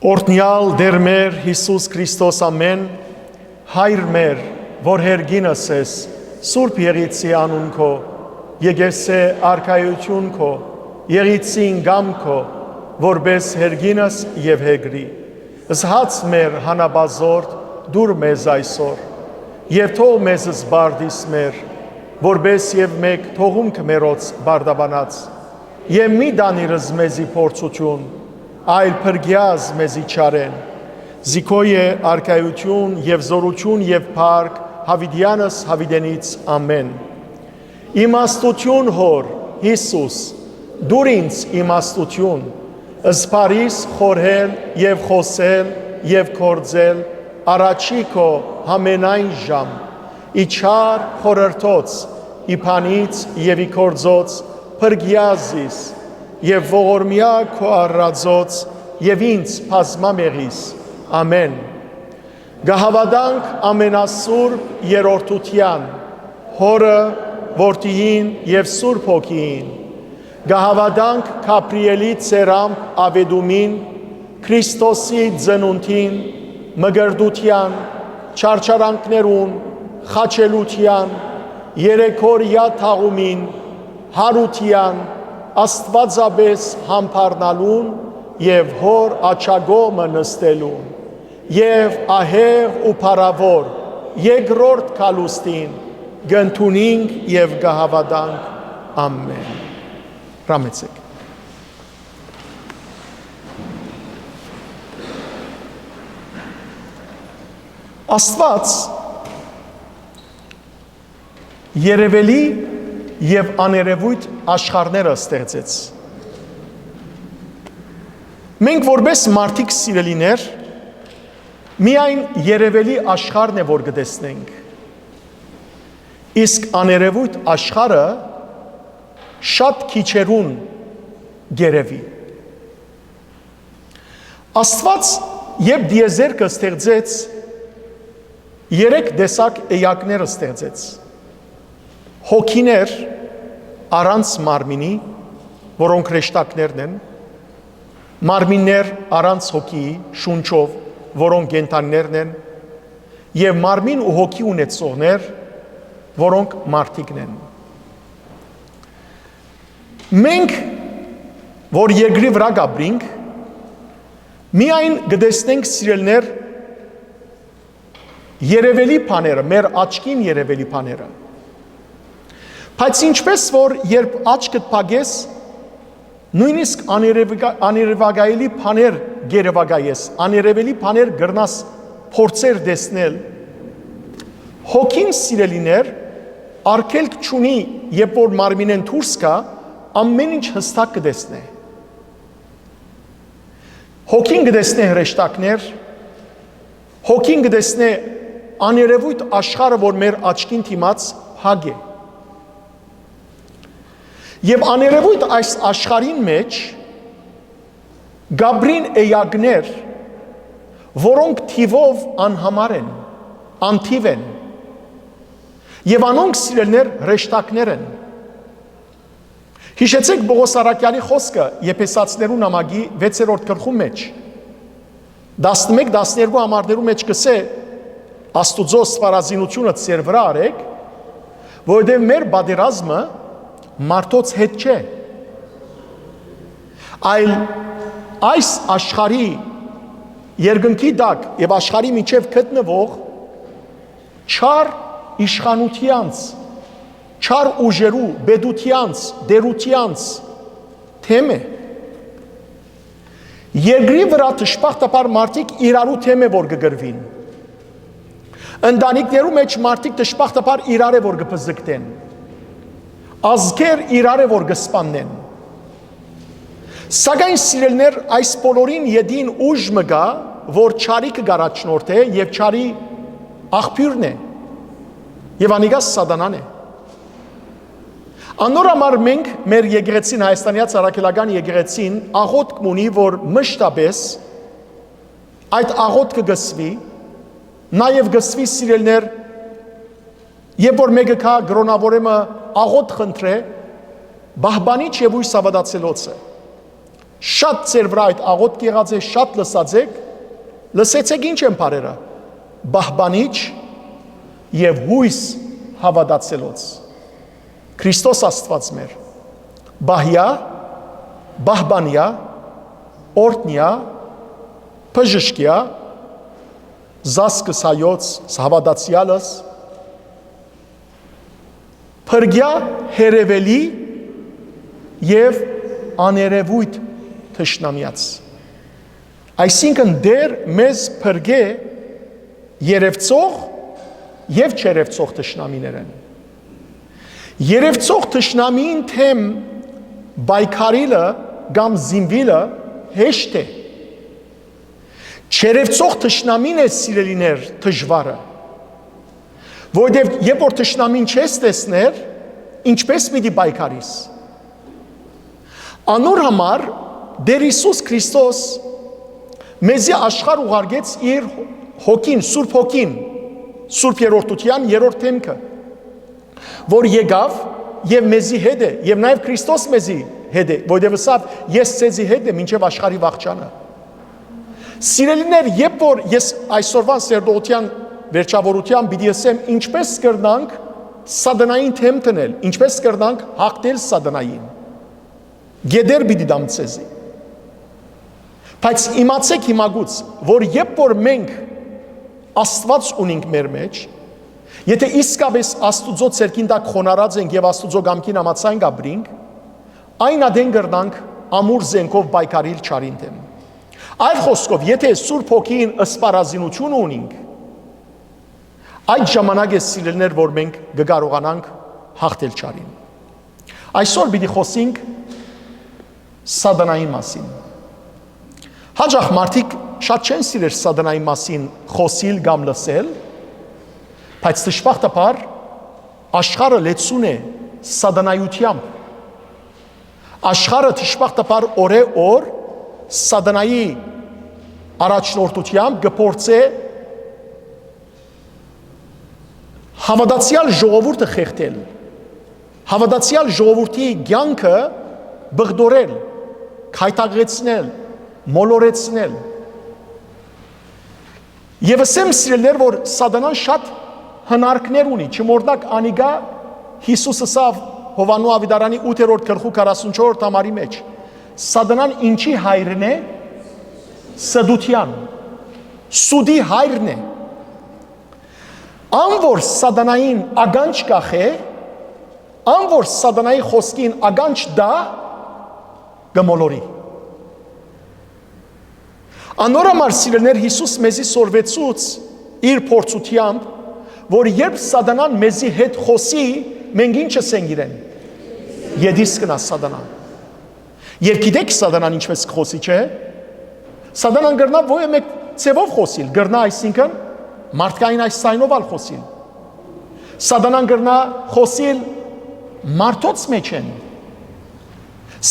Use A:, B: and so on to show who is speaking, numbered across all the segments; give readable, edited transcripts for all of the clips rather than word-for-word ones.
A: Օրհնյալ Տեր մեր Հիսուս Քրիստոս ամեն, Հայր մեր, որ հերգինս ես, Սուրբ Եղիցի անուն քո, եկեսե արքայություն քո, Եղիցին գամ քո, որպես հերգինս եւ հեգրի, զհաց մեր հանաբազորդ դուր մեզ այսօր, եւ թող մեզ զբարդիս մեր, որպես եւ մեկ թողունք մերոց բարդաբանած, եւ մի դանիրս մեզի փորձություն, այլ փրկյազ մեզի չարեն, զիքոյ է արքայություն եւ զորություն եւ փառք Հավիդյանս Հավիդենից ամեն։ Իմաստություն հոր Հիսուս, դուր ինձ իմաստություն, ըսպարիս խորհել եւ խոսել եւ կործել առաջի քո համենայն ժամ, իչար խորհրդոց, իփանից եւ իքորձոց փրկյազիս եւ ողորմյա քո առածոց եւ ինձ բազմամեղիս ամեն գահավադանք ամենասուրբ երրորդության հորը որդիին եւ սուրբ հոգին գահավադանք Գաբրիելի ծերամբ ավեդումին Քրիստոսի ծնունդին մգրդության չարչարանքներուն խաչելության երեքորյա թաղումին հարության Աստվածաբես համբարնալուն եւ հոր աչագոմը նստելուն եւ ահեղ ու փառավոր երկրորդ կալուստին գընթունինք եւ գահավադանք ամեն։ Ռամեցեք։ Աստված երևելի եւ աներևույթ աշխարհները ստեղծեց։ Մենք որպես մարդիկ սիրելիներ միայն երևելի աշխարհն է որ գտեսնենք։ Իսկ աներևույթ աշխարհը շատ քիչերուն գերեվի։ Աստված երբ դիեզերքը ստեղծեց, երեք տեսակ էակներ ստեղծեց։ Հոգիներ առանց մարմինի, որոնք հրեշտակներն են, մարմիններ առանց հոգի, շունչով, որոնք կենդանիներն են, եւ մարմին ու հոգի ունեցողներ, որոնք մարդիկն են։ Մենք, որ երկրի վրա գաբրինք, միայն գտեսնենք սիրելներ երևելի բաները, մեր աչքին երևելի բաները։ Բայց ինչպես որ երբ աչքդ փակես, նույնիսկ աներևակայելի բաներ գերեվակայես, աներևելի բաներ գրնաս փորձեր տեսնել, հոգին սիրելիներ արգելք չունի, երբ որ մարմինեն դուրս գա, ամեն ինչ հստակ կտեսնե։ Հոգին կտեսնե հրեշտակներ, հոգին կտեսնե աներևույթ աշխարհը, որ մեր աչքին դիմաց փակ է։ Եվ աներևույթ այս աշխարհին մեջ գաբրին էյակներ, որոնք թիվով անհամար են, անթիվ են, եւ անոնք սիրելներ հրեշտակներ են։ Հիշեցեք Պողոս Արաքյալի խոսքը Եփեսացիներու նամակի 6-րդ գլխում մեջ 11-12 համարներու մեջ կսե Աստուծո սպառազինությունը ծեր վրա արեք, որովհետև մեր բادرազմը մարդոց հետ չէ, այլ այս աշխարհի երկնքի տակ եւ աշխարհի միջև գտնվող չար իշխանությանց, չար ուժերու, բեդությանց, դերությանց թեմ է։ Երկրի վրա դժբախտաբար մարդիկ իրարու թեմ է որ կգրվին։ Ընտանիքներու մեջ մարդիկ դժբախտաբար իրար է որ կփզկտեն։ Ազգեր իրար է որ կսպանեն։ Սակայն սիրելներ այս բոլորին յետին ուժ մը գա, որ չարիքը գարաչնորդ է եւ չարի աղբյուրն է։ Եվ անիգա սատանան է։ Անոր համար մենք մեր եկեղեցին Հայաստանյաց Արաքելական եկեղեցին աղոթք ունի, որ մշտապես այդ աղոթքը գսվի, նաեւ գսվի սիրելներ, երբ որ մեկը կա գրոնավորեմը աղոթ խնդրե, բահբանիչ եւ ույս ավադացելոցը։ Շատ ձեր վրա այդ աղոթք եղած է, շատ լսած եք, լսեցեք ինչ են բարերը, բահբանիչ եւ հույս հավատացելոց։ Քրիստոս Աստված մեր, բահյա, բահբանյա, օրտնյա, բժշկյա, զասկս հայոց հավատացյալս, փրկյա հերևելի եւ աներևույթ թշնամյաց։ Այսինքն դեր մեզ փրկե երևցող եւ չերևցող թշնամիներեն։ Երևցող թշնամին թեմ բայկարիլը կամ զինվիլը հեշտ է։ Չերևցող թշնամին է սիրելիներ դժվարը։ Որովհետև երբ որ թշնամին չես տեսներ, ինչպես պիտի բայկարիս։ Անոր համար Տեր Հիսուս Քրիստոս մեզի աշխարհ ուղարկեց իր հոգին, Սուրբ հոգին, Սուրբ երրորդության երրորդ թեմքը, որ եկավ եւ մեզի հետ է, եւ նաեւ Քրիստոս մեզի հետ է, որովհետև ասավ ես ցեզի հետ եմ մինչեւ աշխարհի վախճանը։ Սիրելիներ, երբ որ ես այսօրվա սերտողության վերջավորության պիտի ասեմ ինչպես կրնանք սատանային թեմ տնել, ինչպես կրնանք հաղթել սատանային։ Գեդեր պիտի դամ ցեզի։ Բայց իմացեք հիմագուց, որ երբ որ մենք Աստված ունենք մեր մեջ, եթե իսկապես Աստուծո ցերկին տակ խոնարած ենք եւ Աստուծո գամքին համացայն գաբրինք, այն ադեն կրնանք ամուր զենքով բայկարիլ չարին դեմ։ Այլ խոսքով, եթե Սուրբ Հոգին ըսպարազինություն ունենք, այդ ժամանակ է սիրելիներ, որ մենք կկարողանանք հաղթել չարին։ Այսօր պիտի խոսենք սատանայի մասին։ Հաճախ մարդիկ շատ չեն սիրել սատանայի մասին խոսիլ կամ լսել, բայց դժբախտաբար աշխարհը լեցուն է սատանայությամբ։ Աշխարհը դժբախտաբար օրե-օր սատանայի առաջնորդությամբ գործե հավատացյալ ժողովուրդը խեղդել, հավատացյալ ժողովրդի կյանքը բղդորել, քայթագեցնել, մոլորեցնել։ Եվ ասեմ սիրելիներ, որ սատանան շատ հնարքներ ունի, չմորդակ անիգա Հիսուս ասավ Հովանու Ավիդարանի 8-րդ գլխու 44-րդ համարի մեջ, սատանան ինչի հայրն է, սդության, սուդի հայրն է։ Ան որ սատանային ագանջ կախե, ան որ սատանայի խոսքին ագանջ դա գմոլորի։ Անորամար սիրելիներ Հիսուս մեզի սորվեցուց իր փորձությամբ, որ երբ սատանան մեզի հետ խոսի, մենք ինչ ասենք իրեն։ Եդիս կնա սատանան։ Եվ գիտեք սատանան ինչպես կխոսի, չէ՞։ Սատանան գրնա ո՞յ մեկ ցևով խոսիլ, գրնա այսինքն մարդկային այս սայնով ալ խոսիլ։ Սատանան գրնա խոսիլ մարդոց մեջ են։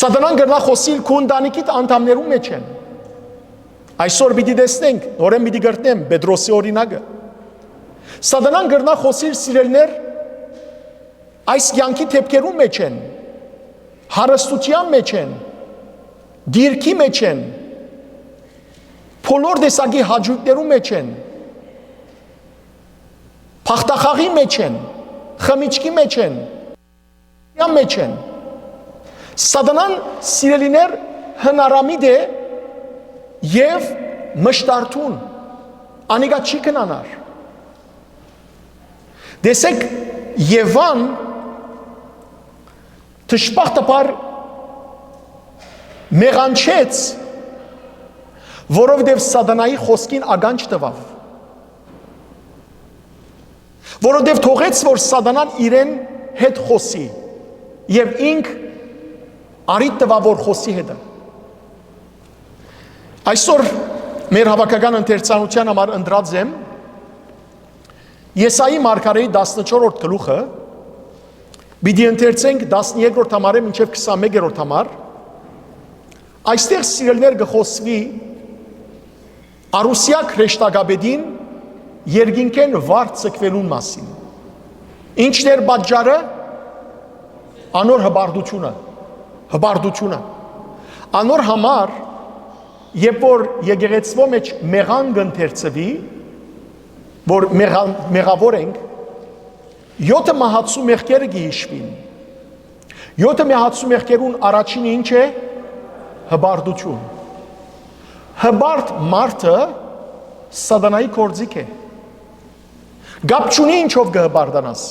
A: Սատանան գրնա խոսիլ քունդանիկիտ անդամներու մեջ են։ Այսօր պիտի տեսնենք, նորեն պիտի գրտնեմ Պետրոսի օրինակը։ Սատանան գրնա խոսիլ սիրելներ այս կյանքի թեփքերու մեջ են, հարստության մեջ են, դիրքի մեջ են, բոլոր տեսակի հաճույքներու մեջ են, փախտախաղի մեջ են, խմիչքի մեջ են, մեջ են։ Սատանան սիրելիներ հնարամիտ է եւ մշտարթուն, անիգա չի կնանար։ Տեսեք Եվան դժբախտաբար մեղանչեց, որովհետև սատանայի խոսքին ագանջ տվավ։ Որովհետև թողեց, որ սատանան իրեն հետ խոսի եւ ինք արիտ տվավ, որ խոսի հետը։ Այսօր մեր հավաքական ընթերցանության համար ընդրած եմ Եսայի մարգարեի 14-րդ գլուխը, պիտի ընթերցենք 13-րդ համարը մինչև 21-րդ համար։ Այստեղ սիրելիներ կխոսվի Արուսիա քրեշտագաբեդին երկինքեն վար ցկվելուն մասին։ Ինչն էր պատճառը, անոր հբարդությունը։ Անոր համար, երբ որ եկեղեցվո մեջ մեղան գընթերցվի, որ մեղավոր ենք, 7 մահացու մեղքերը գիհիշվին։ 7 մահացու մեղքերուն առաջինը ինչ է? Հբարդություն։ Հբարդ մարդը սատանայի կորձիկ է։ Գապ չունի ինչով կհբարդանաս։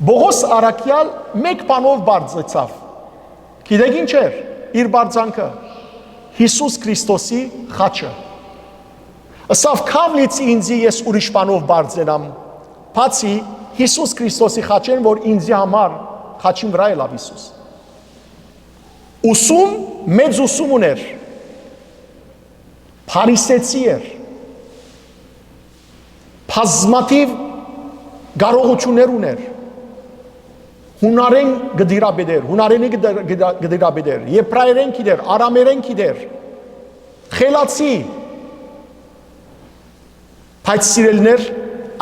A: Բողոս առաքյալ մեկ բանով բարձեցավ։ Գիտեք ինչ էր իր բարձանքը? Հիսուս Քրիստոսի խաչը։ Ասավ քավլիցի ինձի ես ուրիշ բանով բարձենամ, բացի Հիսուս Քրիստոսի խաչեն, որ ինձի համար խաչին վրա է լավ Հիսուս։ Ուսում, մեծ ուսում ուներ, փարիսեցի էր, բազմաթիվ կարողություններ ուներ, հունարեն գդիրաբեդեր, հունարենի գդիրաբեդեր, եբրայերեն գիտեր, արամերեն գիտեր, խելացի, բայց սիրելներ,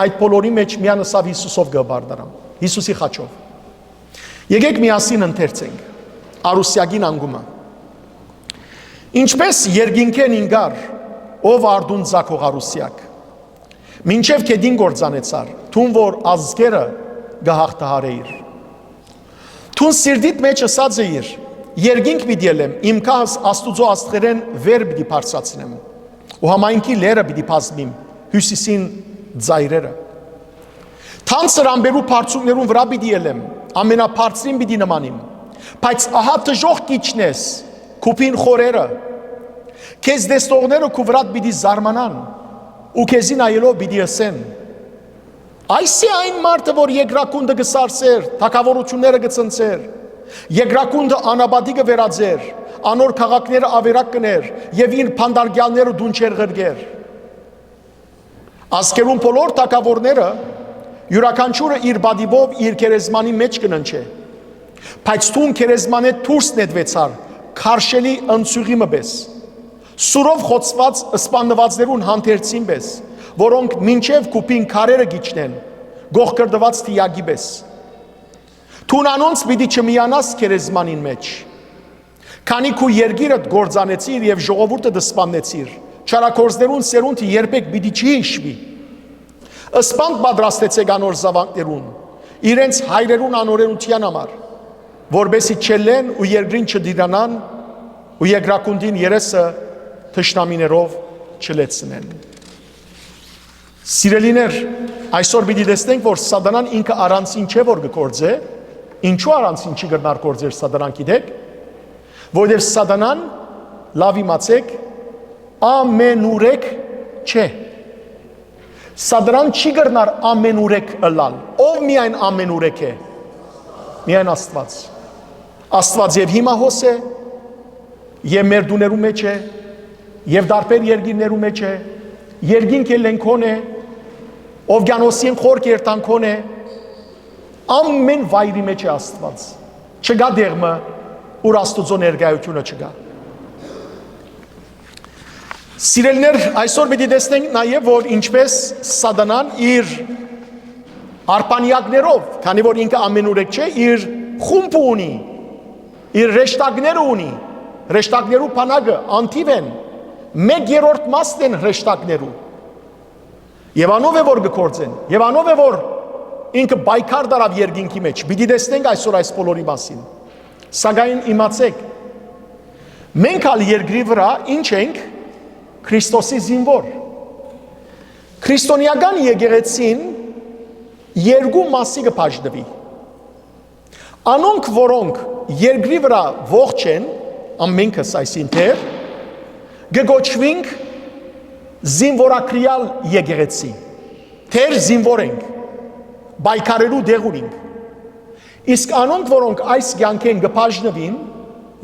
A: այդ բոլորի մեջ միան ըսավ Հիսուսով գբարդարամ, Հիսուսի խաչով։ Եկեք միասին ընթերցենք Արուսյակին անգումը։ Ինչպես երկինքեն ինգար, ով արդուն ձակող Արուսյակ, մինչև կեդին գործանեցար, թուն որ ազգերը գահաղթահարեիր։ Թուն սիրդիտ մեջ ըսած էիր, երկինք պիտի ելեմ, իմ կահս աստուծո աստղերեն վեր պիտի բարձրացնեմ, ու համայնքի լերը պիտի բազմիմ, հյուսիսին ձայրերը։ Թանցր ամբերու բարձունքներուն վրա պիտի ելեմ, ամենաբարձրին պիտի նմանիմ, բայց ահա տժող կիչնես, կուպին խորերը, քեզ դեստողները քու վրատ պիտի զարմանան, ու քեզին այելով պիտի ասեն, այս է այն մարդը, որ երկրակունդը գսարսեր, թագավորությունները գծնցեր, երկրակունդը անաբադի կվերածեր, անոր քաղաքները ավերակ կներ, եւ իր փանդարգյալները դունչեր ղրգեր։ Ազգերուն բոլոր թագավորները յուրաքանչյուրը իր բադիբով իր քերեզմանի մեջ կննչե, բայց թուն քերեզմանե դուրս նետվեցար, քարշելի ընցյուղի մբես, սուրով խոցված սպաննվածներուն հանդերձին պես, որոնք մինչև կուպին քարերը գիչնեն, գողկրդված թիագի պես։ Թուն անոնց պիտի չմիանաս քերեզմանին մեջ, քանի քու երգիրդ գործանեցիր եւ ժողովուրդը դսպանեցիր, չարակորձներուն սերունդը երբեք պիտի չի հիշվի։ Սպանդ պատրաստեցեք անոր զավակներուն, իրենց հայրերուն անօրենության համար, որբեսի չելեն ու երկրին չդիրանան ու երկրակունդին երեսը թշնամիներով չլեցնեն։ Սիրելիներ, այսօր պիտի տեսնենք, որ սատանան ինքը առանցին չէ, որ կգործե, ինչու առանցին չի գտնար գործեր սատանան գիտեք, որովհետև սատանան, լավ իմացեք, ամենուրեք չէ։ Սատանան չի գտնար ամենուրեք ըլալ, ով միայն ամենուրեք է, միայն Աստված։ Աստված եւ հիմա հոս է, եւ մեր դուներու մեջ է, եւ դարբեր երկիրներու մեջ է, երկինք ելենքոն է, օվկիանոսին խորք երտանքոն է, ամեն վայրի մեջ է Աստված։ Չկա դեղմը, ուր Աստուծո ներկայությունը չկա։ Սիրելիներ, այսօր պիտի տեսնենք նաեւ, որ ինչպես սատանան իր արպանյակներով, քանի որ ինքը ամենուրեք չէ, իր խումբ ունի, իր ռեշտակները ունի, ռեշտակներու բանակը անթիվ են, 1/3 մասն են ռեշտակներու։ Եվ անով է որ գործեն, եւ անով է որ ինքը բայկար դարավ երկինքի մեջ։ Պիտի տեսնենք այսօր այս բոլորի մասին։ Սակայն իմացեք, մենք ալ երկրի վրա ինչ ենք? Քրիստոսի զինվոր։ Քրիստոնեական եկեղեցին երկու մասի կբաժնվի։ Անոնք, որոնք երկրի վրա ողջ են, ամենքս այսինքն գոչվենք զինվորակրյալ եկեղեցի։ Թեր զինվոր ենք, բայկարելու դեղ ունենք։ Իսկ անոնք, որոնք այս կյանքեն կբաժնվին,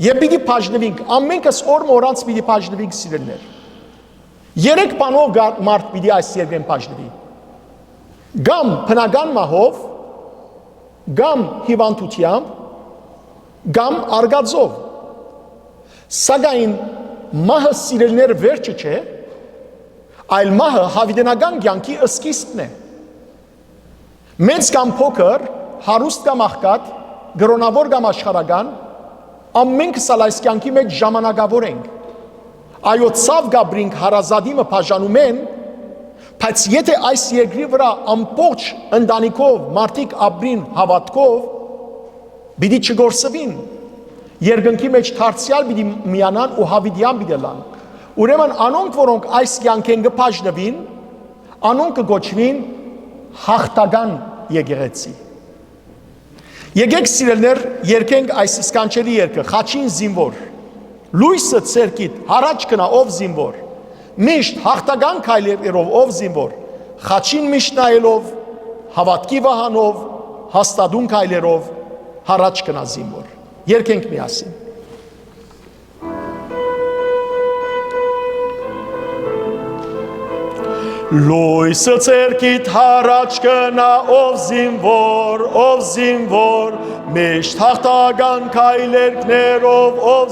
A: եւ պիտի բաժնվենք, ամենքս օր մորանց պիտի բաժնվենք սիրելներ։ Երեք բանով մարդ պիտի այս երկրեն բաժնվի։ Գամ բնական մահով, գամ հիվանդությամբ, գամ արգածով։ Սակայն մահը սիրելներ վերջը չէ, այլ մահը հավիտենական կյանքի սկիզբն է։ Մեծ կամ փոքր, հարուստ կամ աղքատ, գրոնավոր կամ աշխարհական, ամենքս ալ այս կյանքի մեջ ժամանակավոր ենք։ Այո, ցավ գաբրինք հարազատիմը բաժանում են, բայց եթե այս երկրի վրա ամբողջ ընտանիքով մարդիկ ապրին հավատքով, պիտի չգործվին, երկնքի մեջ դարձյալ պիտի միանան ու հավիտյան պիտի լան։ Ուրեմն անոնք, որոնք այս կյանքեն կբաժնվին, անոնք կգոչվին հաղթական եկեղեցի։ Եկեք սիրելներ, երկենք այս սկանչելի երկը, խաչին զինվոր, լույսը ցերկիտ, առաջ կնա ով զինվոր, միշտ հաղթական քայլերով ով զինվոր, խաչին միշտ նայելով, հավատքի վահանով, հաստատուն քայլերով, առաջ կնա զինվոր։ Երկենք միասին։ Լույսը ցերկիտ առաջ կնա ով զինվոր, միշտ հաղթական քայլերներով ով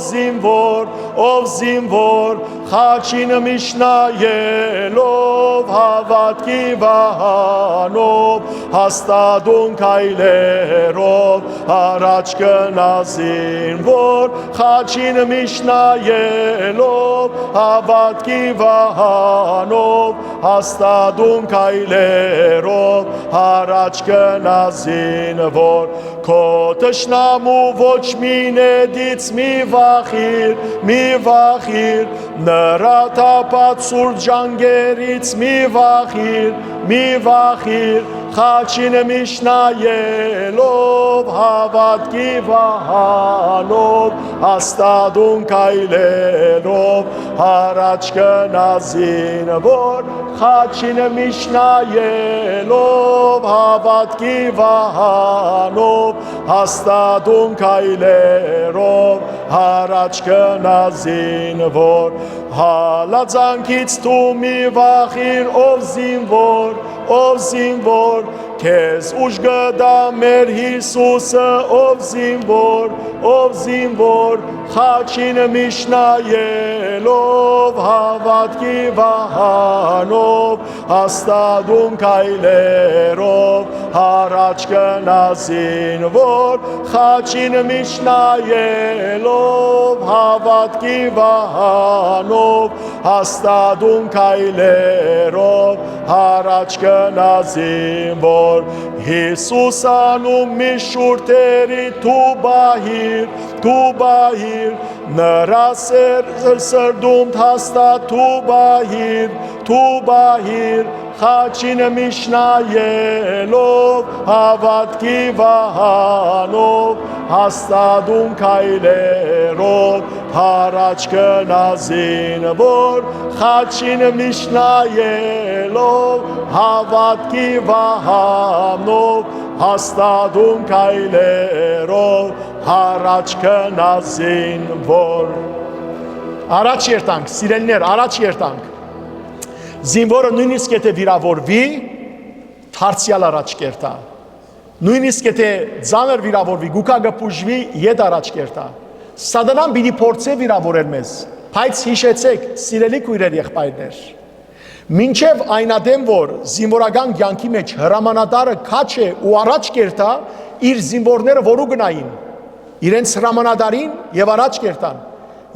A: զինվոր, խաչին միշտ նայելով, հավատքի վահանով, հաստատուն քայլերով, առաջ կնա զինվոր, խաչին միշտ նայելով, հավատքի վահանով, հաստատուն քայլերով առաջ կնա զինվոր, քո թշնամու ոչ մինեդից մի վախիր, նրա թափած սուրբ ջանքերից մի վախիր, խաչին միշտ նայելով, հավատքի վահանով, հաստատուն քայլերով, առաջ կնա զինվոր, խաչին միշտ նայելով, հավատքի վահանով, հաստատուն քայլերով, առաջ կնա զինվոր, հալածանքից դու մի վախիր, ով զինվոր, քեզ ուժ գտա մեր Հիսուսը, ով զինվոր, խաչին միշտ նայելով, հավատքի վահանով, հաստատուն քայլերով, առաջ կնա զինվոր, խաչին միշտ նայելով, հավատքի վահանով, հաստատուն քայլերով, առաջ կնա զինվոր, Հիսուս անում մի շուրթերի դու բահիր, նրա սրդում հաստատ դու բահիր, խաչին միշտ նայելով, հավատքի վահանով, հաստատուն քայլերով, առաջ կնա զինվոր, խաչին միշտ նայելով, հավատքի վահանով, հաստատուն քայլերով, առաջ կնա զինվոր։ Առաջ երտանք, սիրելիներ, առաջ երտանք։ Զինվորը նույնիսկ եթե վիրավորվի, դարձյալ առաջ կերտա։ Նույնիսկ եթե ծանր վիրավորվի, գուկակը բուժվի, ետ առաջ կերտա։ Սատանան պիտի փորձե վիրավորել մեզ, բայց հիշեցեք, սիրելի քույրեր, եղբայրներ, մինչև այնադեմ, որ զինվորական կյանքի մեջ հրամանատարը քաչ է ու առաջ կերտա, իր զինվորները որու գնային, իրենց հրամանատարին եւ առաջ կերտան։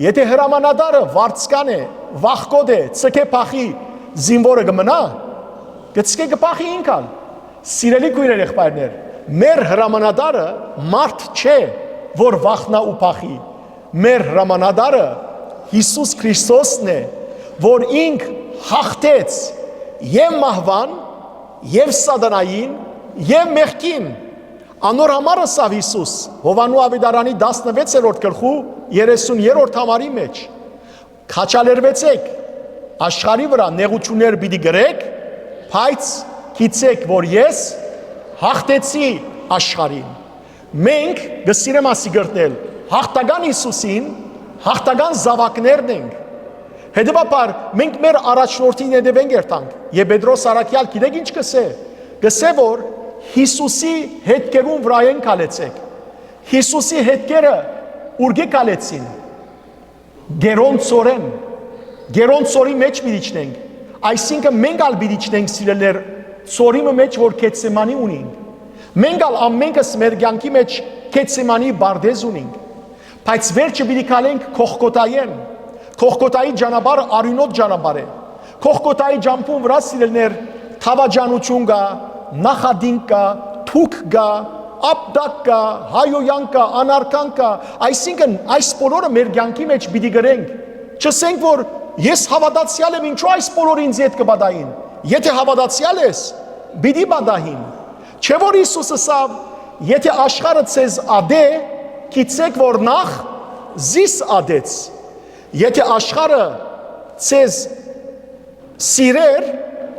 A: Եթե հրամանատարը վարձկան է, վախկոտ է, ցկե փախի, զինվորը կմնա, գցկե կփախի ինքան։ Սիրելի քույրեր, եղբայրներ, մեր հրամանատարը մարդ չէ, որ վախնա ու փախի։ Մեր հրամանատարը Հիսուս Քրիստոսն է, որ ինք հաղթեց եւ մահվան, եւ սատանային, եւ մեղքին։ Անոր համար ասավ Հիսուս Հովանու Ավետարանի 16-րդ գլխու 30-րդ համարի մեջ. Քաչալերվեցեք աշխարհի վրա նեղություններ պիտի գրեք, բայց գիտեք, որ ես հաղթեցի աշխարհին։ Մենք գսիրեմ ասի գրտնել հաղթական Հիսուսին, հաղթական զավակներն ենք։ Հետևաբար մենք մեր առաջնորդին հետևենք երտանք։ Եվ Պետրոս Արաքյալ գիտեք ինչ կսե։ Կսե, որ Հիսուսի հետքերուն վրա են կալեցեք։ Հիսուսի հետքերը ուրգե կալեցին։ Գերոնցորեն, գերոնցորի մեջ միդիչնենք։ Այսինքն մենք ալ միդիչնենք սիրելներ ծորիմը մեջ, որ Գեթսեմանի ունենք։ Մենք ալ ամենքս մեր կյանքի մեջ Գեթսեմանի բարդեզ ունենք։ Բայց վերջը պիտի կալենք Քողկոտայեն։ Քողկոտայի ճանապարհը արյունոտ ճանապարհ է։ Քողկոտայի ճամփուն վրա սիրելներ թավաջանություն կա, նախադինք կա, թուք կա, ապդակ կա, հայոյան կա, անարքան կա, այսինքն այս բոլորը մեր կյանքի մեջ պիտի գրենք։ Չսենք որ ես հավատացյալ եմ, ինչու այս բոլորը ինձ հետ կբադային։ Եթե հավատացյալ ես, պիտի բադահին։ Չէ որ Հիսուսը ասավ, եթե աշխարհը ցեզ ադե, գիտեք որ նախ զիս ադեց։ Եթե աշխարհը ցեզ սիրեր,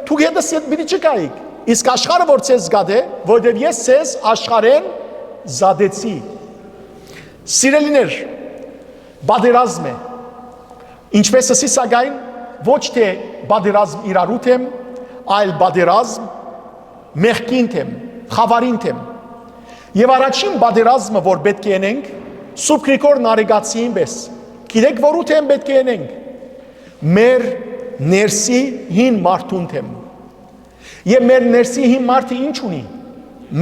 A: դուք հետս պիտի չկայիք։ Իսկ աշխարհը որ ցեզ գադե, որովհետև ես ցեզ աշխարհեն զադեցի։ Սիրելիներ, բادرազմ է։ Ինչպես ասի սակայն ոչ թե բادرազմ իրարուտ եմ, այլ բادرազմ մեղքին եմ, խավարին եմ։ Եվ առաջին բادرազմը որ պետք է անենք, Սուրբ Գրիգոր Նարեգացիին պես։ Գիտեք որ ուտ եմ պետք է անենք։ Մեր ներսի հին մարդուն եմ։ Եվ մեր ներսի հին մարդը ինչ ունի։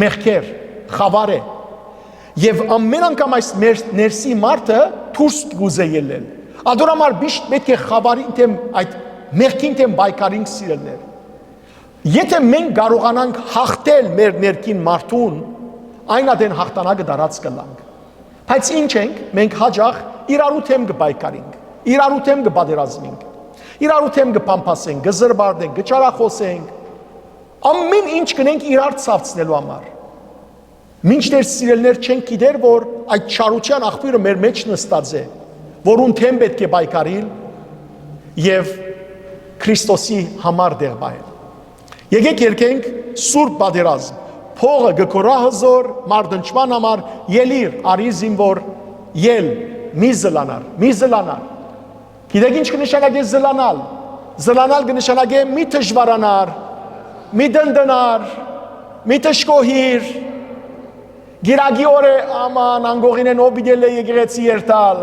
A: Մեղքեր, խավար է։ Եվ ամեն անգամ այս մեր ներսի մարդը դուրս գուզե ելնել։ Ադորամար միշտ պետք է խավարին թեմ այդ մեղքին թեմ բայկարին սիրելներ։ Եթե մենք կարողանանք հաղթել մեր ներքին մարդուն, այն ադեն հաղթանակը դարած կլանք։ Բայց ինչ ենք, մենք հաջող իրարու թեմ կբայկարինք, իրարու թեմ կբادرազմենք, իրարու թեմ կփամփասենք, կզրբարդենք, կճարախոսենք, ամեն ինչ կնենք իրար ցավցնելու համար։ Մինչդեռ սիրելներ չենք գիտեր, որ այդ չարության աղբյուրը մեր մեջ նստած է, որուն թեմ պետք է բայկարիլ եւ Քրիստոսի համար դեղ բայել։ Եկեք երկենք Սուրբ բادرազմ։ Փողը գկորա հզոր մարդնչման համար ելիր արի զինվոր ել մի զլանար, մի զլանար։ Գիտեք ինչ կնշանակի զլանալ։ Զլանալ կնշանակի մի դժվարանար, մի դնդնար, մի տշկոհիր։ Գիրագի օրը աման անգողին են օբիդել է եկեղեցի երթալ։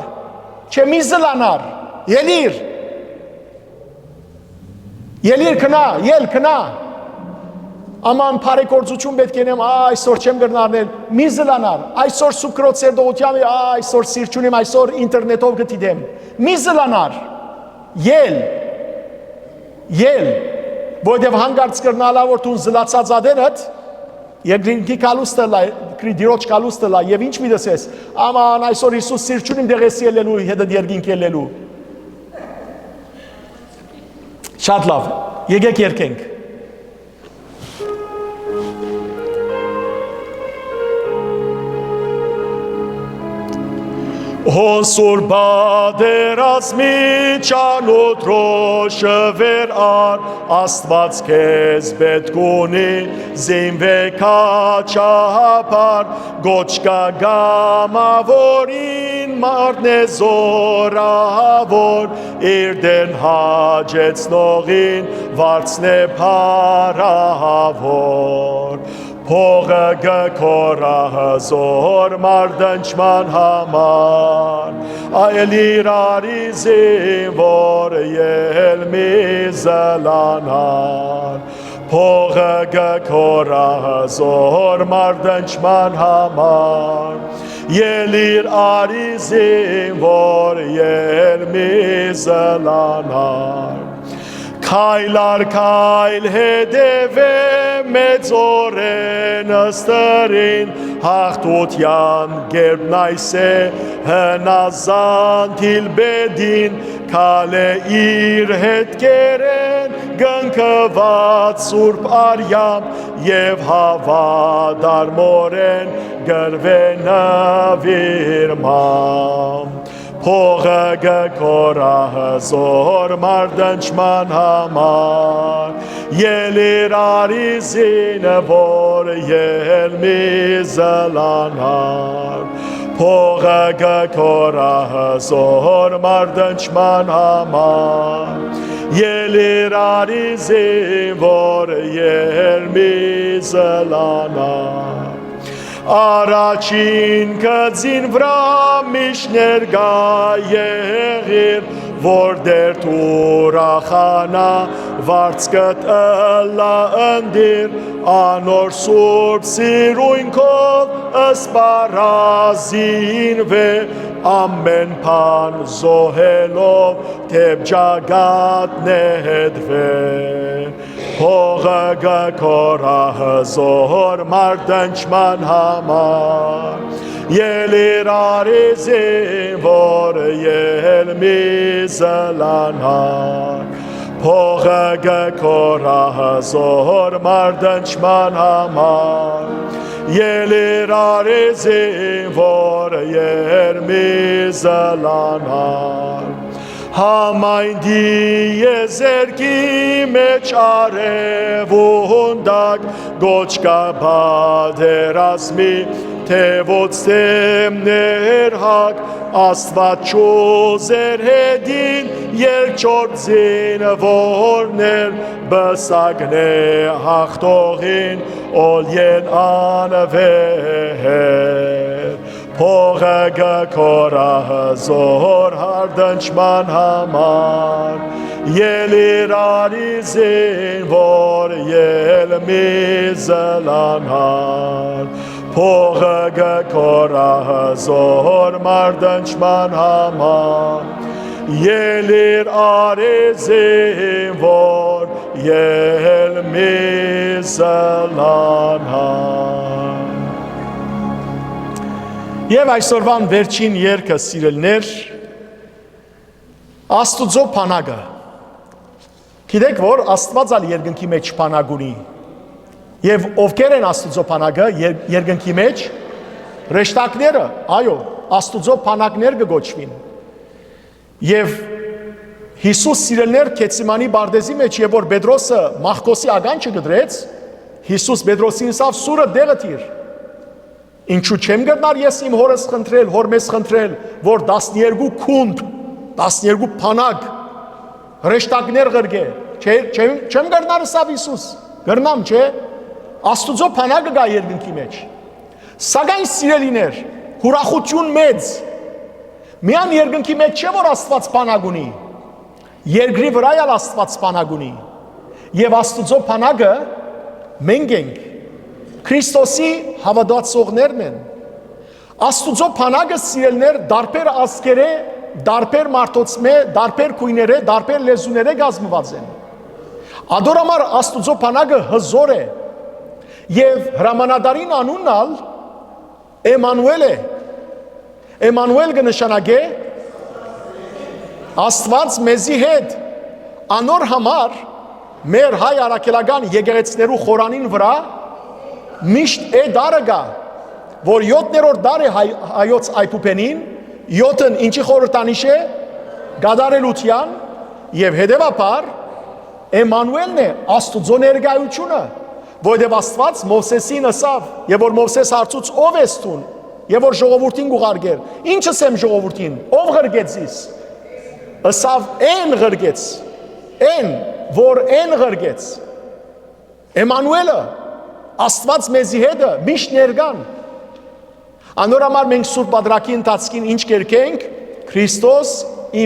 A: Չէ մի զլանար, ելիր։ Ելիր կնա, ել կնա։ Աման բարեգործություն պետք է նեմ, այսօր չեմ գրնարնել, մի զլանար, այսօր սուկրոց սերդողությամբ, այսօր սիրճունիմ, այսօր ինտերնետով գտիդեմ, մի զլանար, ել, որովհետև հանգարց կրնալա, որ տուն զլացած ադենըտ, երկրինքի կալուստը լա, դիրոջ կալուստը լա, և ինչ մի դսես, աման այսօր Հիսուս սիրճունիմ դեղեսի ելելու, հետը երկինք ելելու։ Շատ լավ, եկեք երկենք։ Հոսուր բادرազմի ճանոտ ռոշը վեր ար, Աստված քեզ պետք ունի, զինվեք հաճապար, գոչկա գամավորին մարդն է զորավոր, իր դեն հաջեցնողին վարձն է փառավոր։ Փողը գկորա հզոր մարդնչման համար, այլ իրարի զինվոր ել մի զլանար։ Փողը գկորա հզոր մարդնչման համար, ել իրարի զինվոր ել մի զլանար։ Քայլար քայլ հետևե մեծորեն ըստրին, հաղթության գերբն այս է հնազանդ իլբեդին, քալե իր հետքերեն գնքված սուրբ արյամբ, և հավադարմորեն գրվե նվիրմամբ։ Փողը գկորա հզոր մարդնչման համար, ել իրարի զինվոր ել մի զլանար։ Փողը գկորա հզոր մարդնչման համար, ել իրարի զինվոր ել մի զլանար։ Առաջին կծին վրա միշտ ներկա եղիր, որ դեր թուրախանա վարձկտ ըլլա ընդիր, անոր սուրբ սիրույնքով ըսպարազին վե, ամեն բան զոհելով թեև ջագատն է հետվեր հողը գքորա հզոր մարդնչման համար Ելիր արիզին, որ ելմի զլանար Փողը գքորա հզոր մարդնչման համար Ելիր արիզին, որ ելմի զլանար Համայնի եզերքի մեջ արևունդակ Գոչ կա բادرազմի Թևոց թեմներ հակ Աստված չոզեր հետին Երկչորդ զինվորներ Բսակն է հաղթողին Օլյեն անվեր Փողը գքորա հզոր հարդնչման համար Ելիր արիզին, որ ելմի զլանար Փողը գքորա հզոր մարդնչման համար Ելիր արիզին, որ ելմի զլանար Եվ այսօրվան վերջին երգը սիրելներ Աստուծո բանակը Գիտեք որ Աստված ալ երկնքի մեջ բանակ ունի Եվ ովքեր են Աստուծո բանակը երկնքի մեջ հրեշտակները այո Աստուծո բանակներ կգոչվին Եվ Հիսուս սիրելներ Գեթսիմանի բարձի մեջ եւ որ Պետրոսը Մախկոսի ագանչը գդրեց Հիսուս Պետրոսին ասավ սուրը դեղը տիր Ինչու չեմ գտնար ես իմ հորս խնդրել, հոր մեզ խնդրել, որ 12 քունդ, 12 բանակ, հրեշտակներ ղրգե, չեմ գտնար ասավ Հիսուս, գրնամ չէ, Աստուծո բանակը գա երկնքի մեջ, սակայն սիրելիներ, հուրախություն մեծ, միան երկնքի մեջ չէ որ Աստված բանակ ունի, երկրի վրա ալ Աստված բանակ ունի, եւ Աստուծո բանակը մենք ենք, Քրիստոսի հավատացողներն են Աստուծո բանակը սիրելներ դարբեր ազգերը, դարբեր մարդոցմե, դարբեր քույները, դարբեր լեզուները գազմված են Ադորամար Աստուծո բանակը հզոր է եւ հրամանատարին անունն ալ Էմանուել է Էմանուել կնշանակե Աստված մեզի հետ անոր համար մեր հայ արաքելական եկեղեցիներու խորանին վրա Միշտ է դարը գա, որ 7-րդ դար է հայոց այբուպենին, 7-ն ինչի խորհրդանիշ է, գադարելության և հետևաբար Էմանուելն է Աստուծո ներկայությունը, որովհետև Աստված Մովսեսին ասավ, և որ Մովսես հարցուց ով ես տուն, և որ ժողովուրդին գուղարգեր, ինչս եմ ժողովուրդին, ով ղրգեց իս, ասավ են ղրգեց, են, որ են ղրգեց, Էմանուելը, Աստված մեզի հետը միշտ ներկան Անոր համար մենք Սուրբ Բադրակի ընթացքին ինչ կերքենք Քրիստոս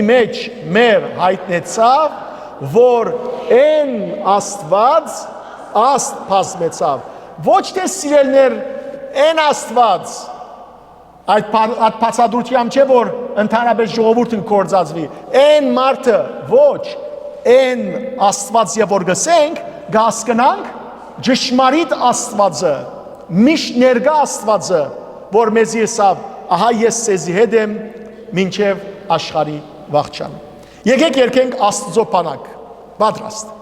A: իմեջ մեր հայտնեցավ որ են Աստված աստ բազմեցավ ոչ թե սիրելներ են Աստված այդ բացատրությամբ չէ որ ընդհանրապես ժողովուրդն կործածվի են մարդը ոչ են Աստված եւ որ գսենք գասկնանք Ճշմարիտ Աստվածը, միշտ ներկա Աստվածը, որ մեզի ասավ, ահա ես սեզի հետ եմ, մինչև աշխարհի վախճան։ Եկեք երգենք Աստծո բանակ, պատրաստ։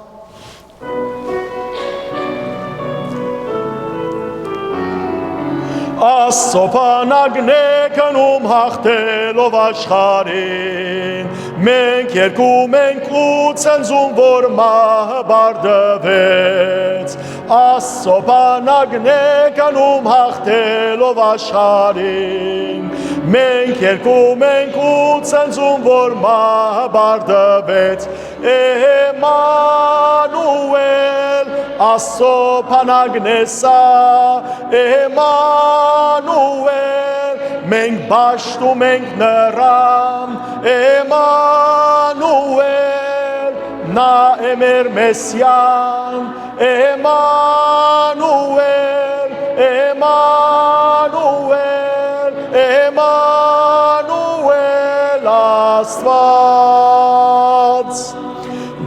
A: Աստծո բանակն է գնում հաղթելով աշխարհին, մենք երգում ենք ու ցնծում, որ մահը բարձվեց, Աստծո բանակն է գնում հաղթելով աշխարհին, մենք երգում ենք ու ցնծում, որ մահը բարձվեց, Էմանուել, Աստծո բանակն է սա, Էմանուել, մենք բաշխում ենք նրան, Էմանուել, նա է մեր Մեսիան, Էմանուել, Էմանուել, Էմանուել,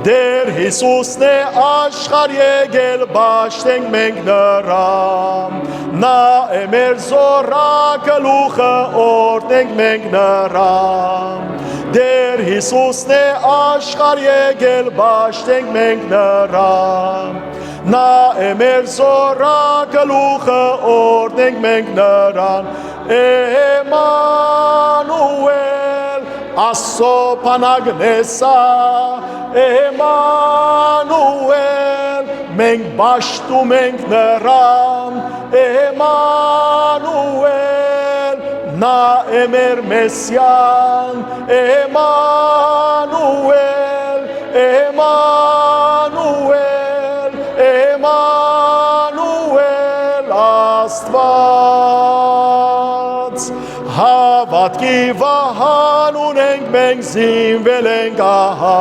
A: Դեր Հիսուսն է աշխարհ եկել բաշտենք մենք նրան Նա է մեր զորակը լուխը օրհնենք մենք նրան Դեր Հիսուսն է աշխարհ եկել բաշտենք մենք նրան Նա է մեր զորակը լուխը օրհնենք մենք նրան Էմանուել Աստծո բանակնեսա Էմանուել մենք բաշտում ենք նրան Էմանուել նա է մեր Մեսիան Էմանուել Էմանուել Էմանուել Աստված Հավատքի վահան ունենք մենք զինվել ենք ահա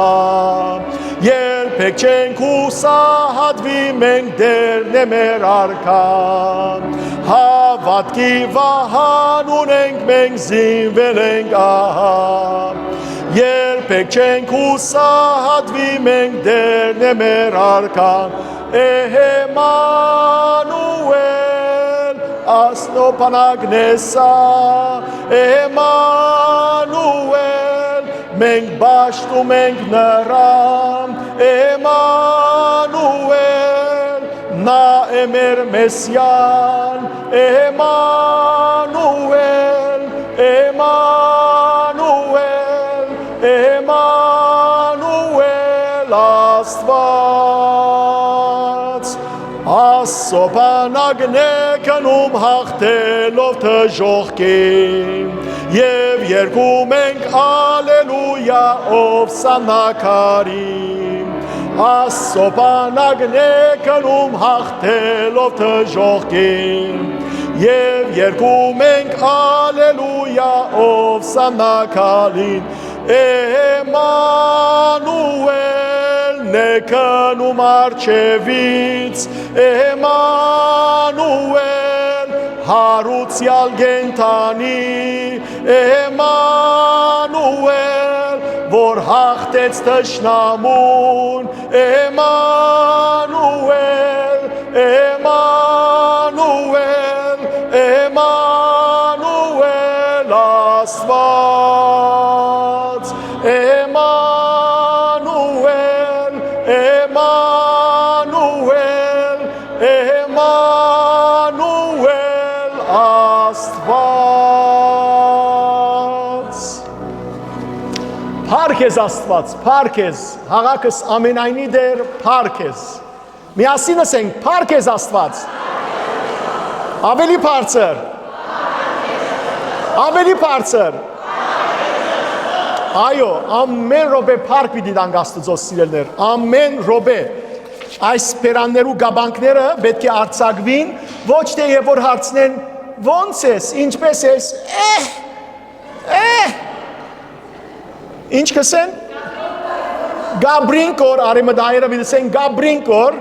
A: Երբեք չենք հուսահատվի մենք դերն է մեր արքան Հավատքի վահան ունենք մենք զինվել ենք ահա Երբեք չենք հուսահատվի մենք դերն է մեր արքան Էմանուել Աստծո բանակնեսա Էմանուել մենք բաշտում ենք նրան Էմանուել նա է մեր Մեսիան Էմանուել Էմանուել Էմանուել Աստված Աստծո բանակն է գնում հաղթելով դժոխքին Եվ երգում ենք ալելույա ով սաննակարին Աստծո բանակն է գնում հաղթելով դժոխքին Եվ երգում ենք ալելույա ով սաննակարին Էմանուելն է գնում առջևից Էմանուել հարուցյալ գենթանի Էմանուել որ հաղթեց թշնամուն Էմանուել Էմանուել Էմանուել Աստված Էմանուել Էմանուել Էմանուել Աստված Փառք ես Աստված, փառք ես, հաղաքս ամենայնի դեր, փառք ես Միասին ասենք, փառք ես Աստված Ավելի բարձր Ավելի բարձր Այո, ամեն րոպե փառք պիտի տանք Աստծո սիրելիներ, ամեն րոպե Այս բերաններու գաբանքները պետք է արձակվին, ոչ թե եւ որ հարցնեն ո՞նց ես, ինչպես ես, Ինչ կսեն? Գաբրինկոր, արեմդայերը վիդսեն գաբրինկոր,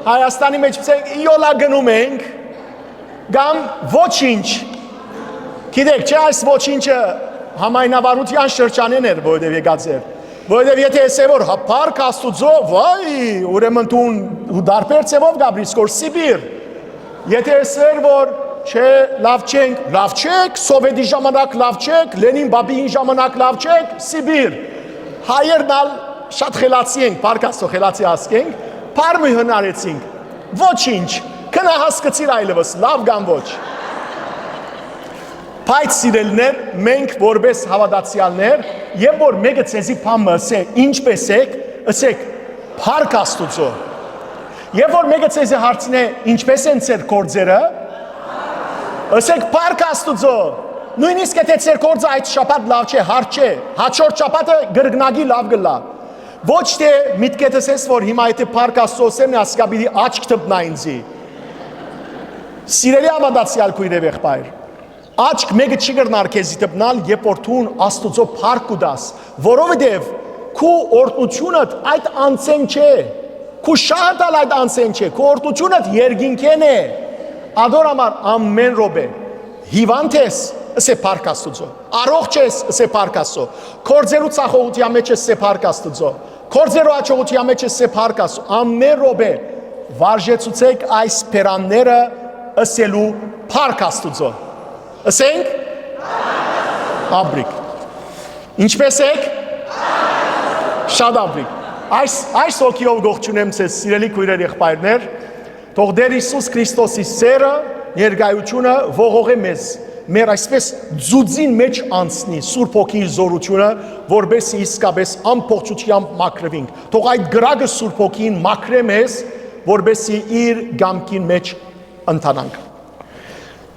A: Հայաստանի մեջ վսեն իոլա գնում ենք, գամ ոչինչ, գիտեք, չէ այս ոչինչը համայնավարության շրջանեն էր, որովհետև եկած էր, որովհետև եթե ես է որ պարկ աստուծո, վայ, ուրեմն դու դարբեր ծևով գաբրիս կոր Սիբիր, եթե ես էր որ չէ, լավ չեք, սովետի ժամանակ լավ չեք, Լենին բաբիին ժամանակ լավ չեք, Սիբիր, հայերն ալ շատ խելացի ենք, պարկաստո խելացի հասկենք, պարմի հնարեցինք, ոչինչ, կնա հասկացիր այլևս, լավ գան ոչ։ Բայց սիրելներ, մենք որպես հավատացյալներ, և որ մեկը ծեզի պամը ասե, ինչպես եք, ասեք, պարկ աստուծո։ Եվ որ մեկը ծեզի հարցնե, ինչպես են ծեր կործերը, ասեք պարկ աստուծո, նույնիսկ եթե ծեր կործը այդ շապատ լավ չէ, հարդ չէ, հաչորդ շապատը գրգնագի լավ գլա, ոչ թե միտքետս ես, որ հիմա եթե պարկ աստուծո սերն ասկաբիդի աչք թպնա ինձի, սիրելի ավադացյալ կույր և եղբայր, աչք մեկը չի գրնար կեզի թպնալ, եբ որ թուն աստուծո պարկ կուդաս, որովհետև քու օրտնությունըտ այդ անցեն չէ, քու շահտալ այդ անցեն չէ, քու օրտնությունըտ երգինքեն է, Ադոր համար ամեն ռոբե, հիվանդ ես, ասե պարկ աստուծո, առողջ ես, ասե պարկ աստուծո, կործերու ծախողության մեջ ես, ասե պարկ աստուծո, Կորձերո աջողության մեջ է սեփարկաս ամեն րոպե վարժեցուցեք այս փերանները ըսելու փառք Աստուծո։ Ասենք Աբրիկ։ Ինչպես եք։ Շատ աբրիկ։ Այս հոգիով գողջունեմ ձեզ սիրելի քույրեր եղբայրներ, թող Տեր Հիսուս Քրիստոսի սերը, ներկայությունը ողողե մեզ, մեր այսպես ձուձին մեջ անցնի Սուրբ Հոգիի զորությունը, որբեսի իսկապես ամբողջությամբ մաքրվենք։ Թող այդ գրագը Սուրբ Հոգին մաքրե մեզ, որբեսի իր գամքին մեջ ընթանանք։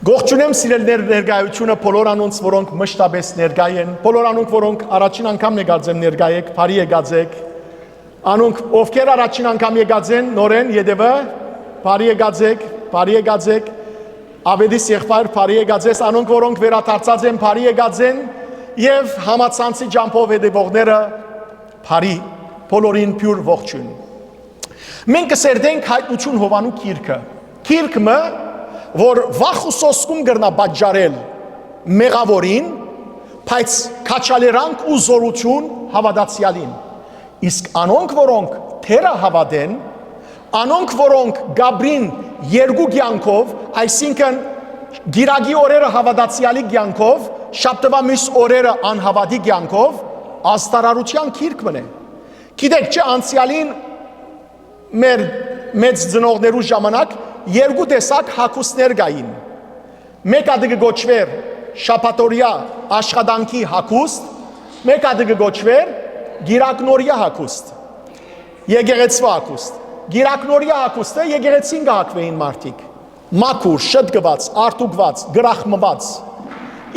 A: Գողջունեմ սիրելիներ ներկայությունը բոլոր անոնց, որոնք մշտապես ներկայ են, բոլոր անոնք, որոնք առաջին անգամ եկած են ներկայ եք, բարի եկած եք, անոնք ովքեր առաջին անգամ եկած են, նորեն յետևը, բարի եկած եք, Ավետիս եղբայր, բարի եկած ես, անոնք, որոնք վերադարձած են, բարի եկած են, եւ համացանցի ջամփով հետևողները, բարի, բոլորին փյուր ողջույն։ Մենք կսերդենք հայտնություն Հովանու գիրքը, գիրքը որ վախ ու սոսկում գրնա պատճառել մեղավորին, բայց քաչալերանք ու զորություն հավատացյալին։ Իսկ անոնք, որոնք թերը հավատեն, անոնք, որոնք գաբրին երկու կյանքով, այսինքն գիրագի օրերը հավատացյալի կյանքով, շաբթվա մյուս օրերը անհավատի կյանքով, աստարարության գիրք մնե։ Գիտեք, չէ, անցյալին մեր մեծ ծնողներու ժամանակ երկու տեսակ հագուստներ կային։ Մեկը կգոչվեր շաբաթօրյա աշխատանքի հագուստ, մեկը կգոչվեր գիրակնորյա հագուստ, եկեղեցվա հագուստ։ Գիրակնորյա հագուստը եկեղեցին կհագվեին մարդիկ, մաքուր, շտկված, արտուկված, գրախմված։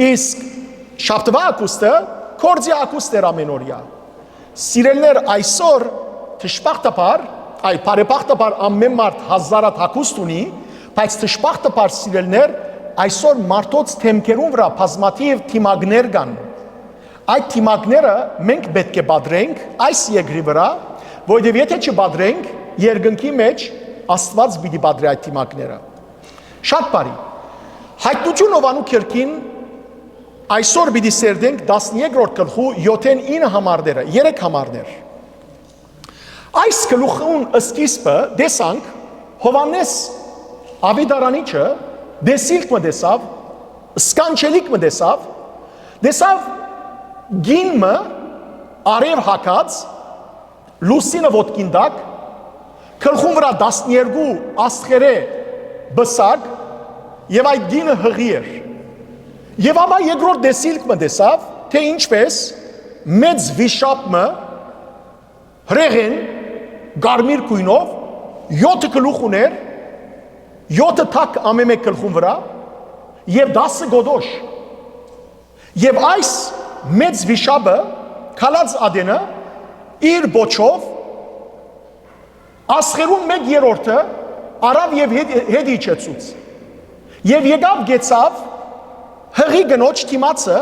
A: Իսկ շաբթվա հագուստը կորձի հագուստ էր ամենօրյա։ Սիրելիներ, այսօր թշպախտաբար, բարեբախտաբար ամեն մարդ հազարատ հագուստ ունի, բայց թշպախտաբար սիրելիներ, այսօր մարդոց թեմքերուն վրա բազմաթիվ թիմակներ կան։ Այդ թիմակները մենք պետք է բادرենք այս երկրի վրա, որովհետև եթե չբادرենք, երկնքի մեջ Աստված պիտի բادرի այդ թիմակները։ Շատ բարի։ Հայտնություն Հովանու քրքին այսօր պիտի սերդենք 13-րդ գլխու 7-9 համարները, 3 համարներ։ Այս գլուխուն սկիզբը դեսանք Հովանես Ավիդարանիչը դեսիլք մը դեսավ, սկանչելիք մը դեսավ գինը արև հակած, լուսինը ոտքին դակ, գլխուն վրա 12 աստղերը բսակ եւ այդ գինը հղի էր։ Եվ ապա երկրորդ դեսիլք մը դեսավ, թե ինչպես մեծ վիշապը հրեղեն գարմիր կույնով 7 գլուխ ուներ, 7 թակ ամեն մեկ գլխուն վրա եւ 10 գոդոշ։ Եվ այս մեծ վիշապը քալած ադենը իր բոչով աստղերուն 1/3-ը արավ եւ հետ իջեցուց։ Եվ եկավ գեցավ հղի գնոջ թիմացը,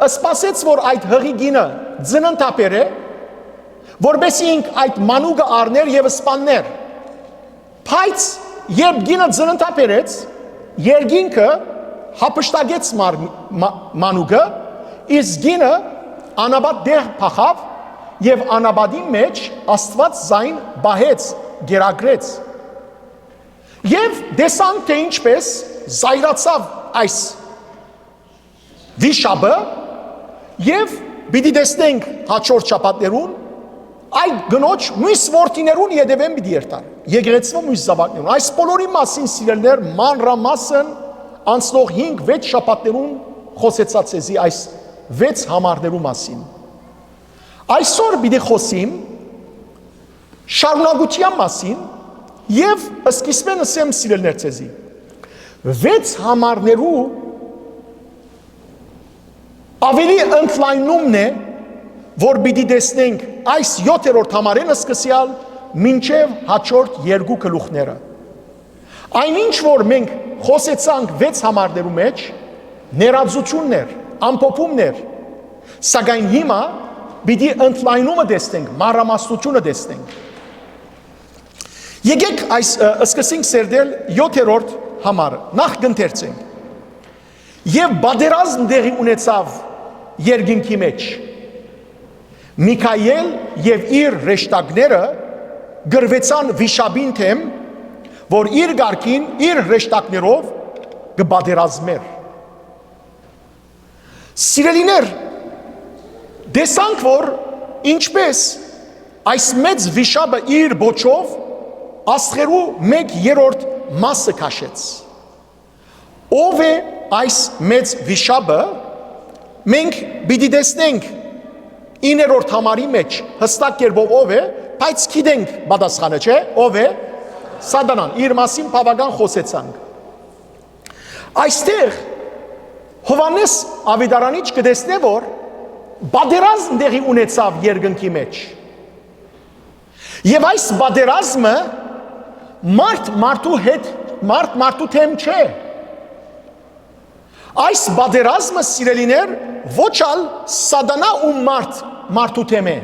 A: սպասեց, որ այդ հղի գինը ձնընթապեր է, որբեսի ինք այդ մանուկը առներ եւ սպաններ։ Բայց երբ գինը ձնընթապերեց, երկինքը հապշտագեց մանուկը, իսկ գինը անաբադ դեղ փախավ եւ անաբադի մեջ Աստված զայն բահեց, գերագրեց։ Եվ դեսանք, թե ինչպես զայրացավ այս վիշապը եւ պիտի տեսնենք հաջորդ շաբաթներուն այդ գնոջ մյուս որդիներուն յետևեն պիտի երթան, եկեղեցվո մյուս զավակներուն։ Այս բոլորի մասին սիրելիներ մանրամասն անցնող 5-6 շաբաթներուն խոսեցած էզի այս 6 համարներու մասին։ Այսօր պիտի խոսիմ շարունակության մասին եւ սկիզբեն ասեմ սիրելիներ ցեզի 6 համարներու ավելի ընդլայնումն է, որ պիտի տեսնենք այս 7-րդ համարենը սկսյալ մինչև հաջորդ 2 գլուխները։ Այնինչ որ մենք խոսեցանք 6 համարներու մեջ, ներածություններ, ամփոփումներ, սակայն հիմա պիտի ընդլայնումը տեսնենք, մանրամասնությունը տեսնենք։ Եկեք այս սկսենք սերդել 7-րդ համարը, նախ գընթերցենք։ Եվ բادرազմ դեղի ունեցավ երկինքի մեջ։ Միքայել եւ իր հրեշտակները գրվեցան վիշապին թեմ, որ իր գարկին իր հրեշտակներով կբادرազմեր։ Սիրելիներ, դեսանք, որ ինչպես այս մեծ վիշապը իր բոչով աստղերու 1/3 մասը քաշեց։ Ով է այս մեծ վիշապը, մենք պիտի տեսնենք 9-րդ համարի մեջ հստակ կերպով ով է, բայց գիտենք պատասխանը, չէ՞, ով է։ Սատանան, իր մասին բավական խոսեցանք։ Այստեղ Հովհաննես Ավետարանիչ կտեսնե, որ պատերազմ տեղի ունեցավ երկնքի մեջ։ Եվ այս պատերազմը մարդու թեմ չէ։ Այս պատերազմը, սիրելիներ, ոչ ալ սատանա ու մարդու թեմ է։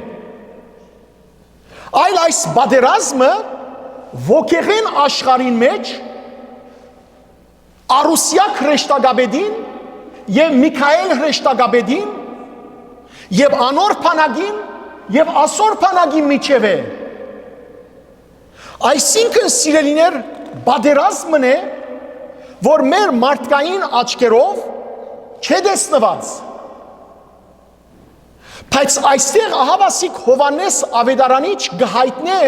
A: Այլ այս պատերազմը ոգեղեն աշխարհին մեջ Արուսյակ հրեշտակաբեդին եւ Միքայել հրեշտակաբեդին եւ անոր փանագին եւ ասոր փանագի միջև է։ Այսինքն, սիրելիներ, պատերազմն է, որ մեր մարդկային աչքերով չէ տեսնված։ Բայց այստեղ ահավասիկ Հովհաննես Ավետարանիչ գհայտնե,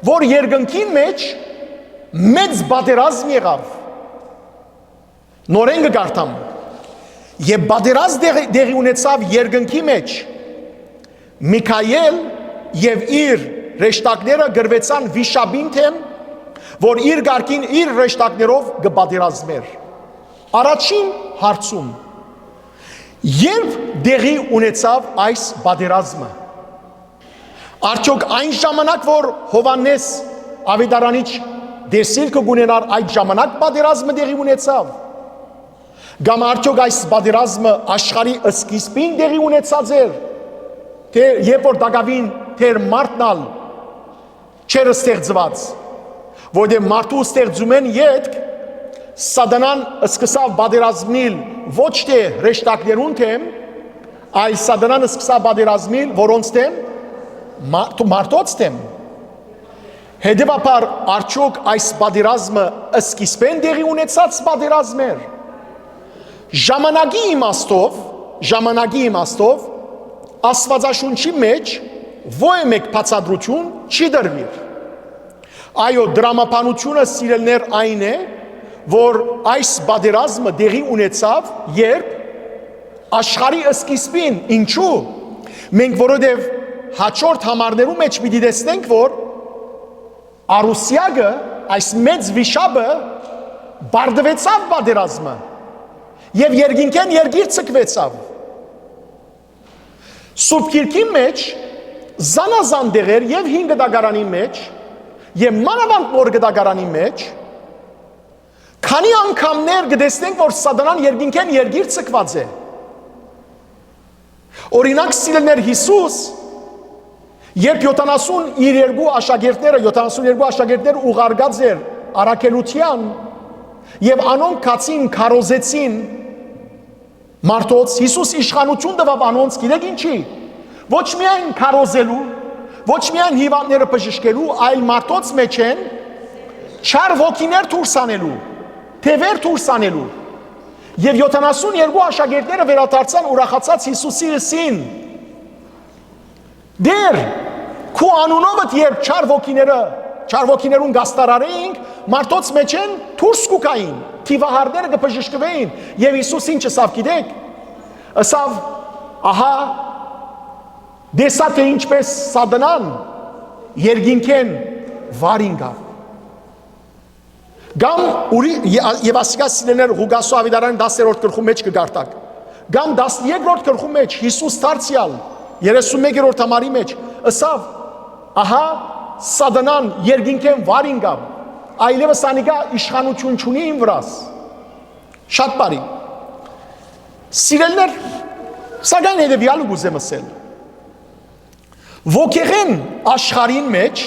A: որ երկնքին մեջ մեծ պատերազմ եղավ։ Նորեն կգարտամ։ Եվ պատերազմ տեղի ունեցավ երկնքի մեջ, Միքայել եւ իր հրեշտակները գրվեցան վիշապին թեմ, որ իր գարկին իր հրեշտակներով կպատերազմեր։ Առաջին հարցում, երբ տեղի ունեցավ այս պատերազմը։ Արդյոք այն ժամանակ, որ Հովհաննես Ավետարանիչ դեսիլ կունենար, այդ ժամանակ պատերազմը տեղի ունեցավ։ Կամ արդյոք այս պատերազմը աշխարհի սկիզբին տեղի ունեցած էր, թե երբ որ Դագավին թեր մարդնալ չեր ստեղծված, որտեղ մարդու ստեղծում են ետք, սատանան սկսավ պատերազմիլ ոչ թե հրեշտակներուն թեմ, այլ սատանան սկսավ պատերազմիլ որոնց թեմ, մարդոց թեմ։ Հետևաբար արդյոք այս պատերազմը սկիզբեն տեղի ունեցած պատերազմ էր։ Ժամանակի իմաստով Աստվածաշունչի մեջ ոչ մեկ բացատրություն չի դրվիր։ Այո, դրամապանությունը, սիրելներ, այն է, որ այս պատերազմը տեղի ունեցավ, երբ աշխարհի սկիզբին, ինչու։ Մենք որովհետև հաջորդ համարներու մեջ պիտի տեսնենք, որ Արուսյակը, այս մեծ վիշապը բարդվեցավ պատերազմը եւ երկինքեն երգիր ցկվեցավ։ Սուրբ Գիրքի մեջ զանազան դեղեր եւ 5 դագարանի մեջ եւ մանավանդ նոր դագարանի մեջ քանի անգամներ կտեսնենք, որ սատանան երկինքեն երգիր ցկված է։ Օրինակ, սիրելներ, Հիսուս երբ 72 աշակերտները ուղարկած էր առաքելության եւ անոնք կացին քարոզեցին մարդոց, Հիսուս իշխանություն տվավ անոնց, գիտեք ինչի։ Ոչ միայն քարոզելու, ոչ միայն հիվանդները բժշկելու, այլ մարդոց մեջ են չար ոգիներ դուրս անելու, թևեր դուրս անելու։ Եվ 72 աշակերտները վերադարձան ուրախացած Հիսուսի ըսին. Դեր, քու անունովդ երբ չար ոգիներուն գաստարարեինք, մարդոց մեջ են դուրս կուկային, թիվահարները կբժշկվեին, եւ Հիսուս ինչ ասավ, գիտեք, ասավ, ահա դեսա թե ինչպես սատանան երկինքեն վարինգավ։ Գամ եւ ասիկա սիրելներ Ղուկասու Ավետարանի 10-րդ գլխու մեջ կգարտակ։ Գամ 13-րդ գլխու մեջ Հիսուս դարձյալ 31-րդ համարի մեջ ասավ, ահա սատանան երկինքեն վարինգավ, այլևս անիկա իշխանություն չունի իմ վրաս։ Շատ բարի։ Սիրելներ, սակայն հետևյալը գուզեմ ասել։ Ոգեղեն աշխարհին մեջ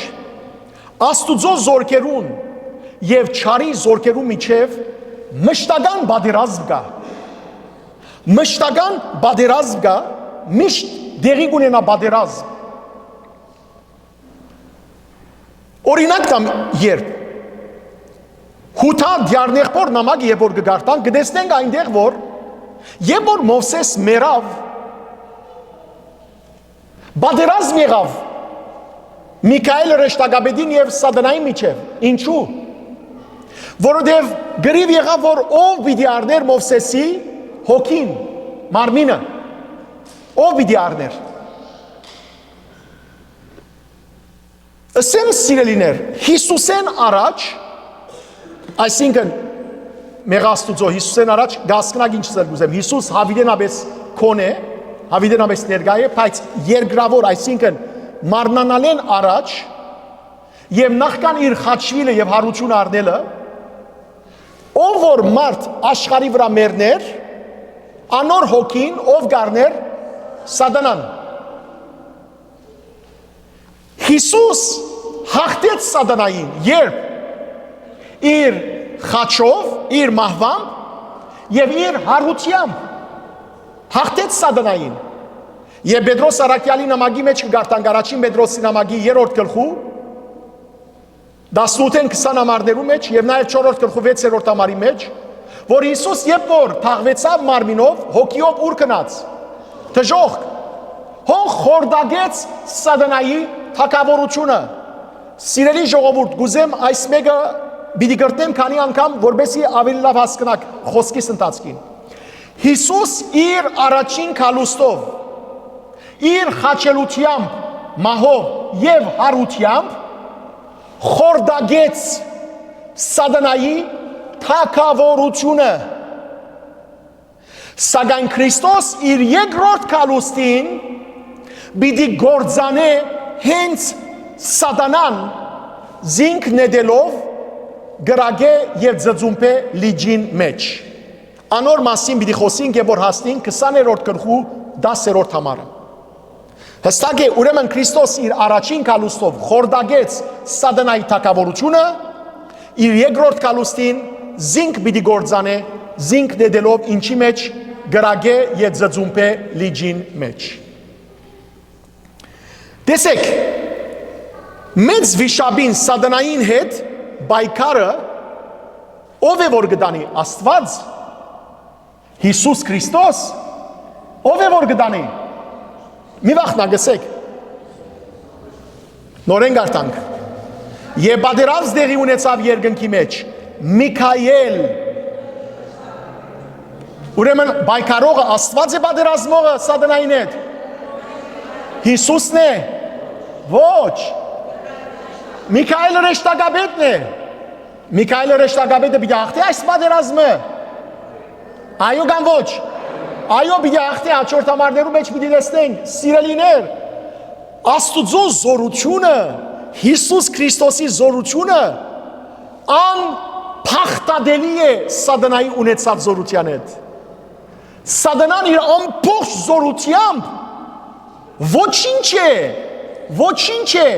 A: Աստուծո զորքերուն եւ չարի զորքերու միջև մշտական պատերազմ կա։ Մշտական պատերազմ կա, միշտ դեղի կունենա պատերազմ։ Օրինակ կամ երբ հութա դյարնեղբոր նամակ երբ որ կգարտան, կտեսնենք այնտեղ որ երբ որ Մովսես մեռավ, պատերազմ եղավ Միքայել Ռեշտագաբեդին եւ Սատանայի միջև։ Ինչու՞։ Որովհետեւ գրիվ եղավ որ ով պիտի առներ Մովսեսի հոգին, մարմինը։ Ով պիտի առներ։ Ասեմ սիրելիներ, Հիսուսեն առաջ, այսինքն Մեղաստուծո Հիսուսեն առաջ գասկնակ ինչ զել գուզեմ, Հիսուս հավիդենաբես կոնե, հավիդենաբես ներգայ է, բայց երկրավոր, այսինքն մարմնանալեն առաջ եւ նախքան իր խաչվիլը եւ հարությունը առնելը, ով որ մարդ աշխարի վրա մեռներ, անոր հոգին ով գարներ Սատանան։ Հիսուս հաղթեց Սատանային, երբ իր խաչով, իր մահվամբ եւ իր հարությամբ հաղթեց Սատանային։ Եվ Պետրոս Արաքյալի նամակի մեջ կգարտանք առաջին Պետրոսի նամակի 3-րդ գլխու 18-20 համարներու մեջ եւ նաեւ 4-րդ գլխու 6-րդ համարի մեջ, որ Հիսուս երբ որ թաղվեցավ մարմինով, հոգիով ուր գնաց, դժոխք, հող խորդագեց Սատանայի թակավորությունը։ Սիրելի ժողովուրդ, գուզեմ այս մեկը պիտի գրտեմ քանի անգամ, որբեսի ավելի լավ հասկանաք խոսքիս ընթացքին։ Հիսուս իր առաջին քալուստով, իր խաչելությամբ, մահով եւ հարությամբ խորդագեց Սատանայի թակավորությունը։ Սակայն Քրիստոս իր երկրորդ քալուստին պիտի գործանե հենց Սատանան զինք նետելով գրագե եւ ձծումպե լիջին մեջ։ Անոր մասին պիտի խոսենք եւ որ հասնենք 20-րդ գլխու 10-րդ համարը։ Հստակ է, ուրեմն Քրիստոս իր առաջին քալուստով խորդագեց Սատանայի թակավորությունը, իր երկրորդ քալուստին զինք պիտի գործանե, զինք նետելով ինչի մեջ գրագե եւ ձծումպե լիջին մեջ։ Տեսեք, մեծ վիշապին Սատանային հետ բայկարը ով է որ գտանի Աստված, Հիսուս Քրիստոս, ով է որ գտանի։ Մի վախնագսեք, նորեն գարտանք, եւ պատերազմ դեղի ունեցավ երկնքի մեջ, Միքայել, ուրեմն բայկարողը Աստված է պատերազմողը Սատանային հետ, Հիսուսն է, ոչ, Միքայելը Ռեշտագաբեդն է, Միքայելը Ռեշտագաբեդը պիտի հաղթի այս պատերազմը, այո կամ ոչ, այո պիտի հաղթի հաջորդ համարներում մեջ պիտի տեսնենք, սիրելիներ, Աստուծո զորությունը, Հիսուս Քրիստոսի զորությունը անփախտադելի է Սատանայի ունեցած զորության հետ։ Սատանան իր ամբողջ զորությամբ ոչինչ է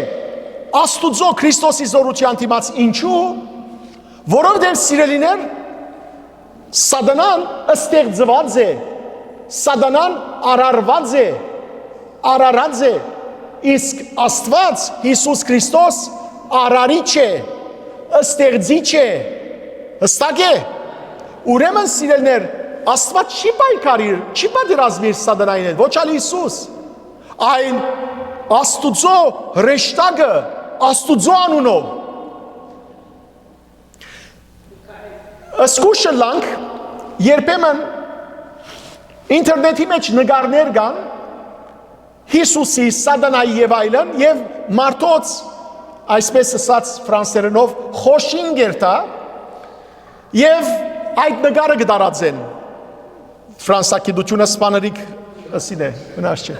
A: Աստուծո Քրիստոսի զորության դիմաց, ինչու, որովհետև սիրելիներ, Սատանան ստեղծված է, Սատանան արարած է, իսկ Աստված Հիսուս Քրիստոս արարիչ է, ստեղծիչ է, հստակ է։ Ուրեմն սիրելիներ, Աստված չի պայքարիր, չի պատերազմիր Սատանային հետ, ոչ այլ Հիսուս, այլ Աստուծո հրեշտակը, Աստուծո անունով։ Սկուշը լանք, երբեմն ինտերնետի մեջ նկարներ կան, Հիսուսի, Սատանայի եւ այլն, եւ մարդոց, այսպես ասած ֆրանսերենով, խոշին գերտա, եւ այդ նկարը կդարածեն։ Ֆրանսագիտությունը սպաներիկ ասին է, մնաց չէ։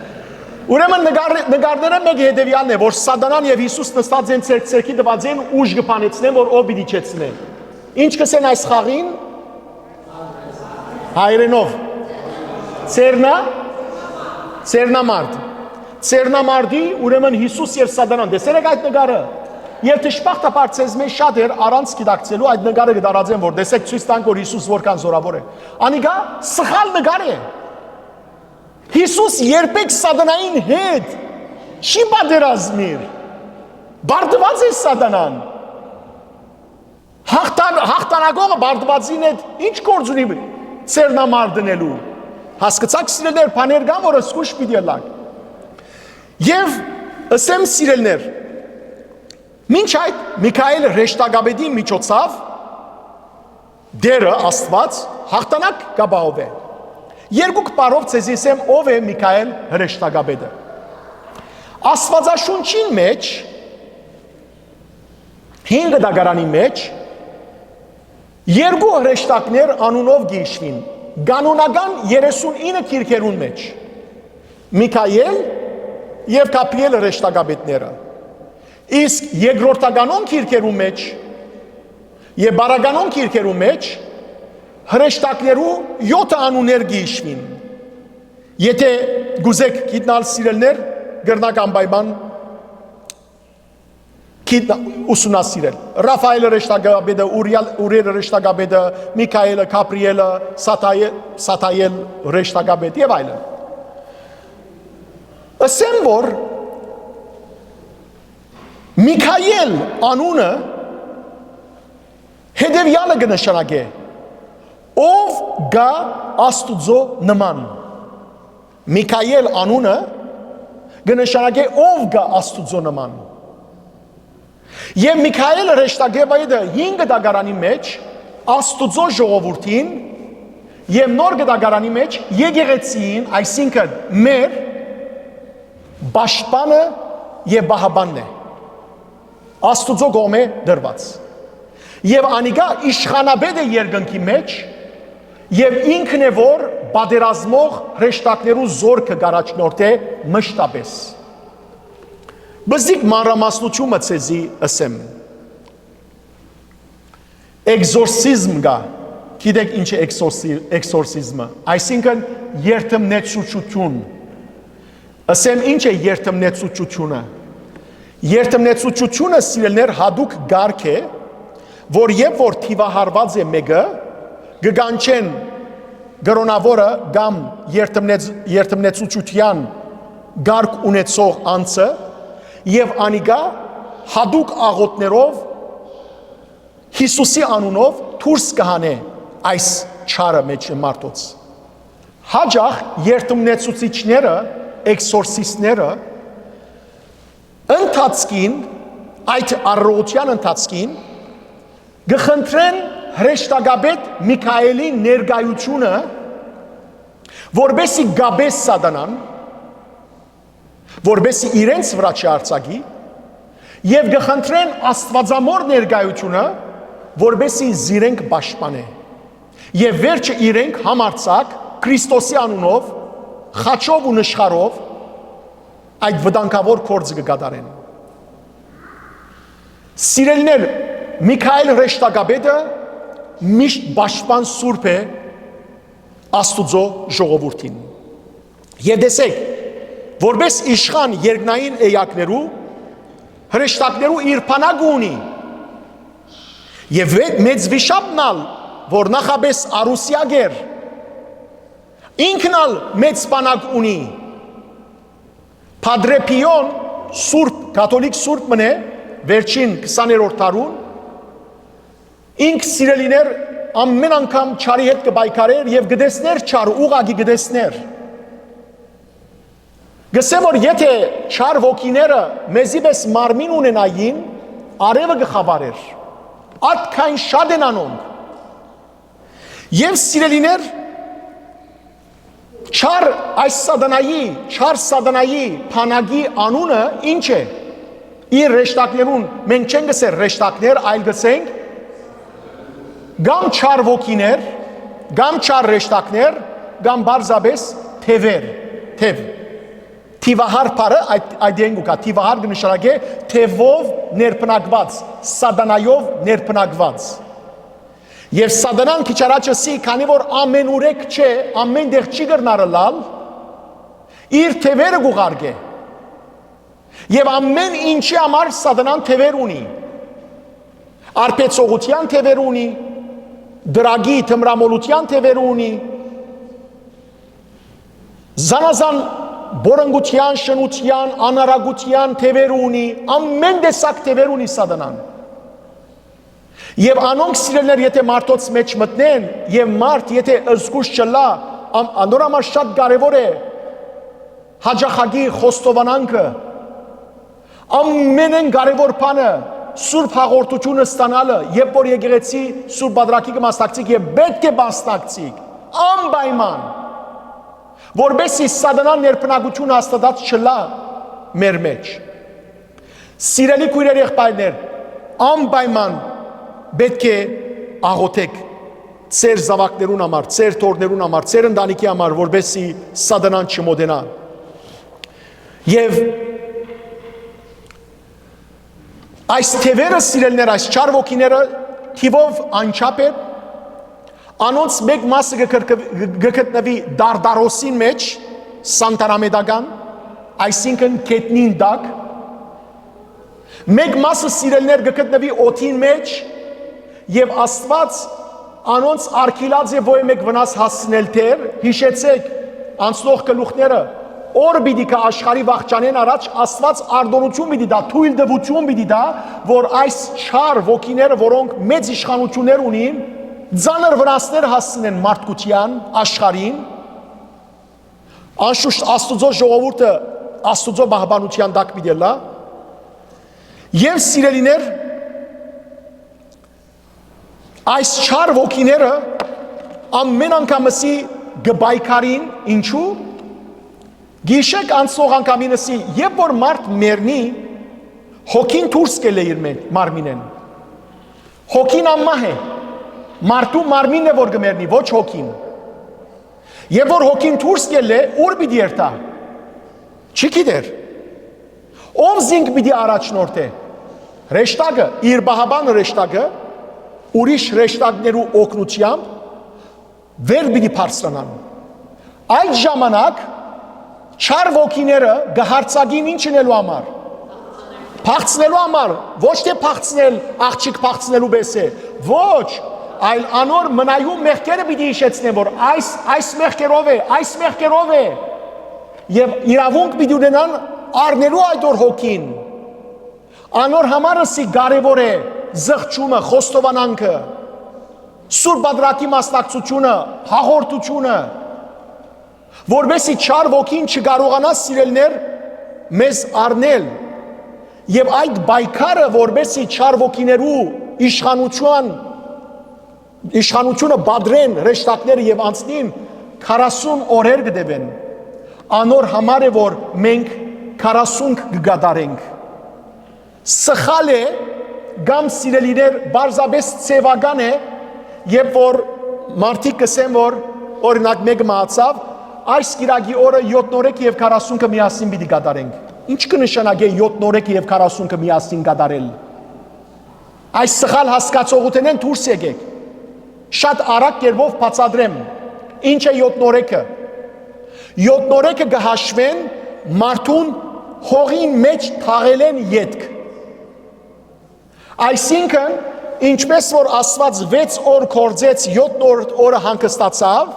A: Ուրեմն նկարները մեկ հետևյալն է, որ Սատանան եւ Հիսուս նստած են ցերքի դված են ուժ կփանեցնեն, որ ով պիտի չեցնեն։ Ինչ կսեն այս խաղին։ Հայերենով։ Ցերնամարտի, ուրեմն Հիսուս եւ Սատանան, տեսեք այդ նկարը։ Եվ դժբախտաբար ցեզ մեջ շատեր առանց գիտակցելու այդ նկարը կդարածեն, որ տեսեք ցույց տանք, որ Հիսուս որքան զորավոր է։ Անիկա սխալ նկար է։ Հիսուս երբեք սատանային հետ չի պատերազմիր։ Բարդված է սատանան։ Հաղթանակողը բարդվածին հետ ինչ գործ ունի ծերնամար դնելու։ Հասկացաք սիրելներ, բաներ կան, որը զգուշ պիտի լակ։ Եվ ըսեմ սիրելներ, մինչ այդ Միքայել հրեշտակաբեդի միջոցով դերը Աստված հաղթանակ կապահով է։ Երկուք բառով ցեզ ասեմ ով է Միքայել հրեշտակաբեդը։ Աստվածաշունչին մեջ 5 դագարանի մեջ երկու հրեշտակներ անունով գիշվին կանոնական 39 քիրքերուն մեջ Միքայել եւ Գաբրիել հրեշտակաբեդները իսկ երկրորդականոն քիրքերուն մեջ եւ բարականոն քիրքերուն մեջ հրեշտակներու 7 անուններ գիշվին եթե գուզեք գիտնալ սիրելներ գրնական բայբան ուսումնասիրել Ռաֆայելը հրեշտակաբեդը, Ուրիելը հրեշտակաբեդը, Միքայելը, Գաբրիելը, Սաթայել հրեշտակաբեդ եւ այլն։ Ասեմ որ Միքայել անունը հետևյալը կնշանակե ով գա Աստուծո նման։ Միքայել անունը կնշանակե ով գա Աստուծո նման։ Եվ Միքայել հրեշտակաբեդը 5 դագարանի մեջ Աստուծո ժողովրդին եւ նոր դագարանի մեջ եկեղեցին, այսինքն մեր պաշտպանը եւ բահաբանն է։ Աստուծո կողմէ դրված։ Եվ անիկա իշխանաբեդ է երկնքի մեջ եւ ինքն է որ պատերազմող հրեշտակներու զորքը գարաչնորդ է մշտապես։ Բզիկ մանրամասնությունը ցեզի ասեմ։ Էքզորսիզմ գա։ Գիտեք ինչ է էքզորսիզմը։ Այսինքն երթմնեցուցություն։ Ասեմ ինչ է երթմնեցուցությունը։ Երթմնեցուցությունը սիրելներ հadouk գարք է, որ երբ որ թիվահարված է մեկը, գգանչեն գրոնավորը կամ երթմնեցուցության գարք ունեցող անձը եւ անիկա հadouk աղոթներով Հիսուսի անունով դուրս կհանե այս չարը մեջ մարդոց։ Հաջող երթմնեցուցիչները, էքսորսիստները ընթացքին այդ առողջության ընթացքին գխնդրեն հրեշտակաբեդ Միքայելի ներկայությունը որբեսի գաբես սատանան որբեսի իրենց վրա չարցակի եւ գխնդրեն Աստվածամոր ներկայությունը որբեսի զիրենք պաշտպանե եւ վերջը իրենք համարցակ Քրիստոսի անունով խաչով ու նշխարով այդ վտանգավոր գործը կկատարեն Սիրելիներ Միքայել հրեշտակաբեդը միշտ պաշտպան սուրբ է Աստուծո ժողովրդին եւ տեսեք որպես իշխան երկնային էակներու հրեշտակներու իր բանակը ունի եւ մեծ վիշապնալ որ նախաբես արուսիագեր ինքնալ մեծ բանակ ունի Padre Pion սուրբ կաթոլիկ սուրբ մնե վերջին 20-րդ դարուն ինք սիրելիներ ամեն անգամ չարի հետ կբայքարեր եւ գտեսներ չար ուղագի գտեսներ Գսեմ որ եթե չար ոգիները մեզի պես մարմին ունենային, արևը գխավարեր, ատքայն շատ են անոնք։ Եվ սիրելիներ, չար այս սատանայի փանագի անունը ինչ է։ Իր ռեշտակներուն, մենք չենք գսեր ռեշտակներ, այլ գսենք գամ չար ոգիներ, գամ չար ռեշտակներ, գամ բարձաբես թևեր, թև։ Թիվահար պարը այդ ենգուկա, թիվահար գնշարագե թևով ներպնակված, սատանայով ներպնակված։ Եվ սատանան քիչ առաջսի, քանի որ ամեն ուրեք չէ, ամեն դեղ չի գրնարը լալ, իր թևերը գուղարգե։ Եվ ամեն ինչի համար սատանան թևեր ունի։ Արպեցողության թևեր ունի, դրագի թմրամոլության թևեր ունի, Զանազան բորանգության, շնության, անարագության թևեր ունի, ամեն տեսակ թևեր ունի սատանան։ Եվ անոնք սիրելներ, եթե մարդոց մեջ մտնեն, եւ մարդ եթե զգուշ չլա, անորամար շատ կարևոր է հաջախագի խոստովանանքը, ամենեն կարևոր բանը սուրբ հաղորդությունը ստանալը, երբ որ եկեղեցի սուրբ բادرակի կմասնակցիկ եւ պետք է մասնակցիկ, անպայման, որբեսի սատանան ներբնակություն հաստատած չլա մեր մեջ։ Սիրելի քույրեր, եղբայրներ, անպայման պետք է աղոթեք ծեր զավակներուն համար, ծեր թորներուն համար, ծեր ընտանիքի համար, որբեսի սատանան չմոտենա։ Եվ այս թևերը սիրելներ, այս չար ոգիները թիվով անչափ է, անոնց մեկ մասը գտնվի դարդարոսին մեջ, սանտարամեդական, այսինքն կետնին դակ, մեկ մասը սիրելներ գտնվի օդին մեջ, եւ Աստված անոնց արգելած է ոչ մեկ վնաս հասցնել թեր, հիշեցեք անցնող գլուխները, օր պիտի կա աշխարհի վախճանեն առաջ Աստված արտոնություն պիտի դա, թույլ տվություն պիտի դա, որ այս չար ոգիները, որոնք մեծ իշխանություններ ունին, ծանր վնասներ հասցնեն մարդկության, աշխարհին, անշուշտ Աստուծո ժողովուրդը Աստուծո պահպանության տակ պիտի լա, եւ սիրելիներ, այս չար ոգիները ամեն անգամսի գբայքարին, ինչու? Գիշեք անցող անգամինսի, երբ որ մարդ մեռնի, հոգին դուրս կելե իր մարմինեն։ Հոգին ամմահ է, մարդու մարմինն է որ գմեռնի, ոչ հոգին։ Եվ որ հոգին դուրս կելե, ուր պիտի երթա։ Չի գիտեր։ Ով զինք պիտի առաջնորդ է։ Ռեշտակը, իր բահաբան ռեշտակը, ուրիշ ռեշտակներու օգնությամբ վեր պիտի բարձրանան։ Այդ ժամանակ չար ոգիները գահարցագին ինչ ինելու համար։ Փախցնելու համար, ոչ թե փախցնել, աղջիկ փախցնելու պես է, ոչ, այլ անոր մնայու մեղքերը պիտի հիշեցնեն, որ այս մեղքերով է, եւ իրավունք պիտի ունենան առնելու այդ օր հոգին։ Անոր համարսի կարևոր է զղջումը, խոստովանանքը, սուրբ բادرակի մասնակցությունը, հաղորդությունը, որբեսի չար ոգին չկարողանա սիրելներ մեզ առնել, եւ այդ բայկարը, որբեսի չար ոգիներու իշխանությունը բادرեն ռեշտակները եւ անցնին 40 օրեր կդեվեն, անոր համար է, որ մենք 40 կգադարենք։ Սխալ է, գամ սիրելիներ, բարձաբես ծևական է, երբ որ մարդիկ կսեն, որ օրինակ մեկը մահացավ, այս կիրակի օրը 7 օրեք եւ 40-ը միասին պիտի կատարենք։ Ինչ կնշանակե 7 օրեք եւ 40-ը միասին կատարել։ Այս սխալ հասկացողութենեն դուրս եկեք։ Շատ արագ կերպով բացատրեմ։ Ինչ է 7 օրեկը։ 7 օրեկը կհաշվեն մարդուն հողին մեջ թաղելեն ետք։ Այսինքն, ինչպես որ Աստված 6 օր կործեց 7 օրը հանգստացավ,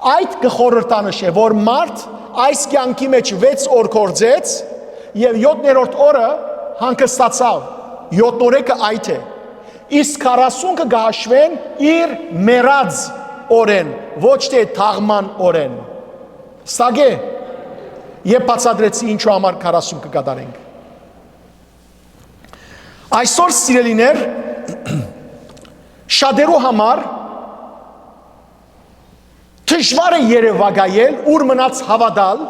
A: այդ կխորհրդանշ է, որ մարդ այս կյանքի մեջ 6 օր կործեց եւ 7-րդ օրը հանգստացավ։ 7 օրեկը այդ է։ Իսկ 40-ը կհաշվեն իր մեռած օրեն, ոչ թե թաղման օրեն։ Ստագե, եւ բացատրեցի ինչու համար 40 կկատարենք։ Այսօր սիրելիներ, շատերու համար դժվար է երևակայել, ուր մնաց հավատալ,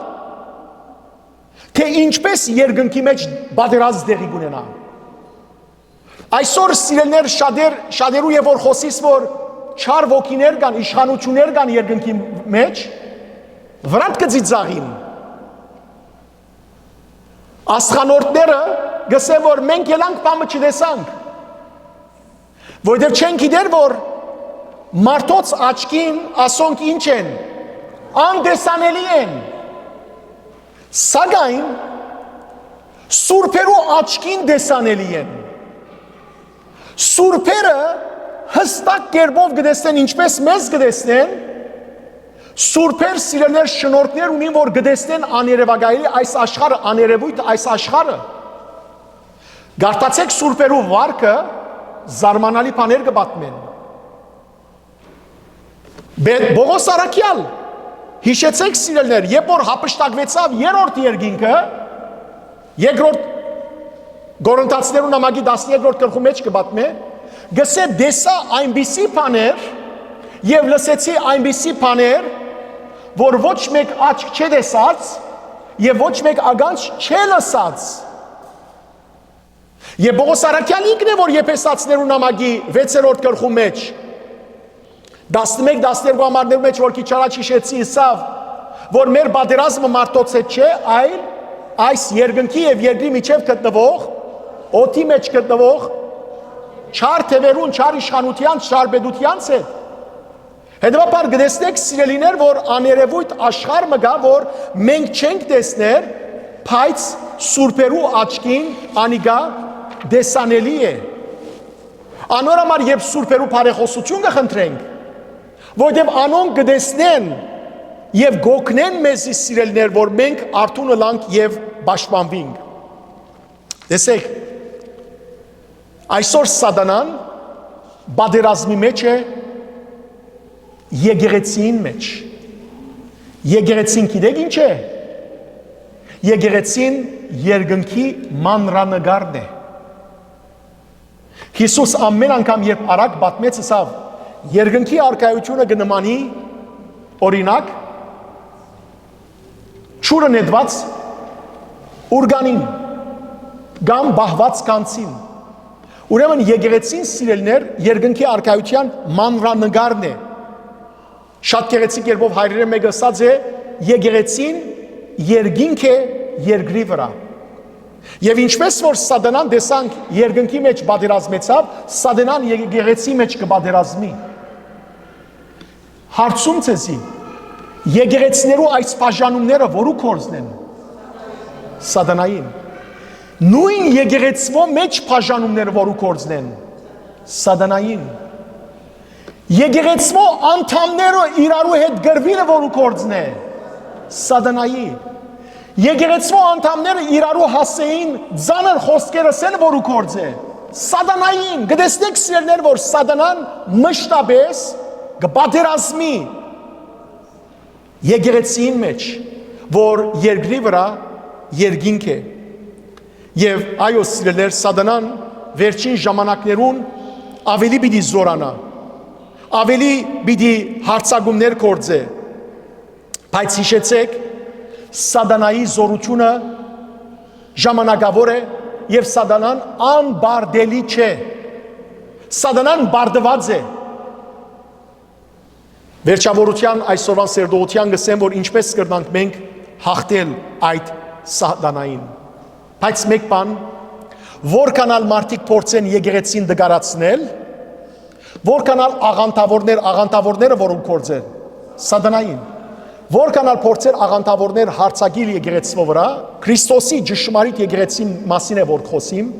A: թե ինչպես երկնքի մեջ բادرած դեղի կունենա։ Այսօր սիրելիներ շատերու եւ որ խոսիս, որ չար ոգիներ կան, իշխանություններ կան երկնքի մեջ, վրատ կծիծաղին։ Աստղանորդները գսեն, որ մենք ելանք բամը չտեսանք, որովհետև չեն գիտեր, որ մարդոց աչքին ասոնք ինչ են, անդեսանելի են, սակայն սուրբերու աչքին դեսանելի են։ Սուրբերը հստակ կերպով կտեսնեն, ինչպես մեզ կտեսնեն, Սուրբեր սիրելներ շնորհքներ ունին, որ գտեսնեն աներևակայելի այս աշխարհը, աներևույթ այս աշխարհը։ Գարտացեք սուրբերու վարկը զարմանալի բաներ կպատմեն։ Բողոս Արաքյալ, հիշեցեք սիրելներ, երբ որ հափշտակվեցավ երրորդ երկինքը, երկրորդ Գորընթացիներու նամակի 12-րդ գլխու մեջ կպատմե, գսե դեսա այնպիսի բաներ եւ լսեցի այնպիսի բաներ, որ ոչ մեկ աչք չէ տեսած եւ ոչ մեկ ագանջ չէ լսած։ Եվ Բողոս Արաքյալն ինքն է, որ Եփեսացիներու նամակի 6-րդ գլխու մեջ 11-12 ամառներու մեջ որ քիչ առաջ հիշեցի ասավ, որ մեր բادرազմը մարդոցեց չէ, այլ այս երկնքի եւ երկրի միջև գտնվող օդի մեջ գտնվող չար թևերուն, չար իշխանության, չար պետությանց է։ Հետևաբար գտեսնեք սիրելիներ, որ աներևույթ աշխարհ մը գա, որ մենք չենք տեսներ, բայց սուրբերու աչքին անիգա դեսանելի է։ Անոր համար երբ սուրբերու բարեխոսություն կխնդրենք, որտեղ անոնք կտեսնեն եւ գոքնեն մեզի սիրելիներ, որ մենք արթունը լանք եւ պաշտպանվենք։ Տեսեք, այսօր սատանան բادرազմի մեջ է եկեղեցին մեջ։ Եկեղեցին գիտեք ինչ է։ Եկեղեցին երկնքի մանրանկարն է։ Հիսուս ամեն անգամ երբ արագ պատմեց ասավ, երկնքի արքայությունը կնմանի օրինակ ճուրը նետված ուրգանին կամ բահված կանցին։ Ուրեմն եկեղեցին սիրելներ երկնքի արքայության մանրանկարն է։ Շատ գեղեցիկ երբով հայրերը մեկ ասած է, եկեղեցին երկինք է երկրի վրա։ Եվ ինչպես որ սատանան տեսանք երկնքի մեջ բادرազմեցավ, սատանան եկեղեցի մեջ կբادرազմի։ Հարցում ցեզի, եկեղեցիներու այս բաժանումները որու կորզն են։ Սատանային։ Նույն եկեղեցվո մեջ բաժանումները որու կորզն են։ Սատանային։ Եկեղեցվո անդամները իրարու հետ գրվինը որու կորձն է, սատանայի։ Եկեղեցվո անդամները իրարու հասեին ձանր խոսքերը սեն որու կորձ է, սատանային։ Գտեսնեք սիրելներ, որ սատանան մշտապես կբادرազմի եկեղեցին մեջ, որ երկրի վրա երկինք է։ Եվ այո սիրելներ, սատանան վերջին ժամանակներուն ավելի պիտի զորանա, ավելի պիտի հարցակումներ կործե, բայց հիշեցեք, սատանայի զորությունը ժամանակավոր է եւ սատանան անբարդելի չէ, սատանան բարդված է։ Վերջավորության այսօրվան սերդողության գսեմ, որ ինչպես կրնանք մենք հաղթել այդ սատանային։ Բայց մեկ բան, որքանալ մարդիկ փորձեն եկեղեցին դգարացնել, որքանալ աղանդավորները որոնք կործեն, սատանային, որքանալ փորձեր աղանդավորներ հարցակիլ եկեղեցվո վրա, Քրիստոսի ճշմարիտ եկեղեցին մասին է որ խոսիմ,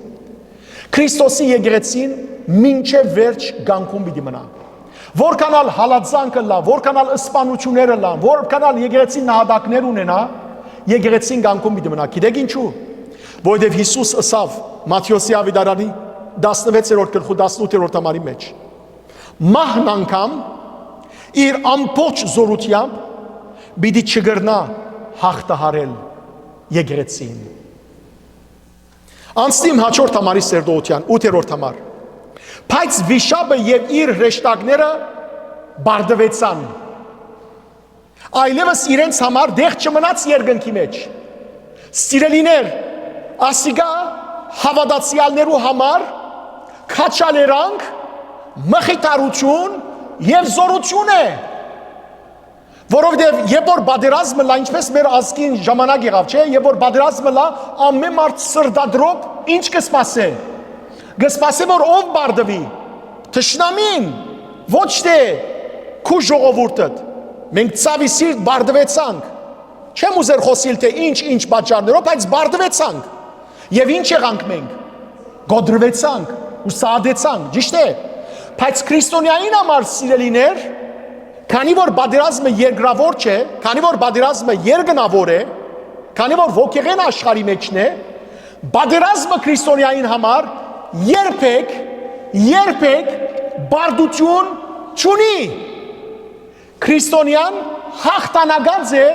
A: Քրիստոսի եկեղեցին մինչև վերջ գանքում պիտի մնա։ Որքանալ հալածանքը լա, որքանալ ըսպանությունները լա, որքանալ եկեղեցին նահատակներ ունենա, եկեղեցին գանքում պիտի մնա։ Գիտեք ինչու։ Որովհետև Հիսուս ասավ Մատթեոսի ավետարանի 16-րդ գլխու 18-րդ համարի մեջ, մահն անգամ իր ամբողջ զորությամբ պիտի չգրնա հաղթահարել եկեղեցին։ Անցնիմ հաջորդ համարի սերդողության 8-րդ համար։ Բայց վիշապը եւ իր հրեշտակները բարդվեցան։ Այլևս իրենց համար դեղ չմնաց երկնքի մեջ։ Սիրելիներ, ասիգա հավատացյալներու համար քաչալերանք, մխիթարություն եւ զորություն է։ Որովհետեւ երբ որ բادرազմը լա, ինչպես մեր ազգին ժամանակ եղավ, չէ, երբ որ բادرազմը լա, ամեն մարդ սրդադրոպ ինչ կսպասե։ Կսպասե որ ով բարդվի։ Թշնամին, ոչ թե քու ժողովուրդը։ Մենք ցավի սիրտ բարդվեցանք։ Չեմ ուզեր խոսիլ թե ինչ պատճառներով, բայց բարդվեցանք։ Եվ ինչ եղանք մենք։ Գոդրվեցանք ու սադեցանք, ճիշտ է։ Բայց քրիստոնյային համար սիրելիներ, Քանի որ պատերազմը երկրավոր չէ, քանի որ պատերազմը երկնավոր է, քանի որ ոգեղեն աշխարհի մեջն է, պատերազմը քրիստոնյային համար երբեք բարդություն չունի։ Քրիստոնյան հաղթանակած է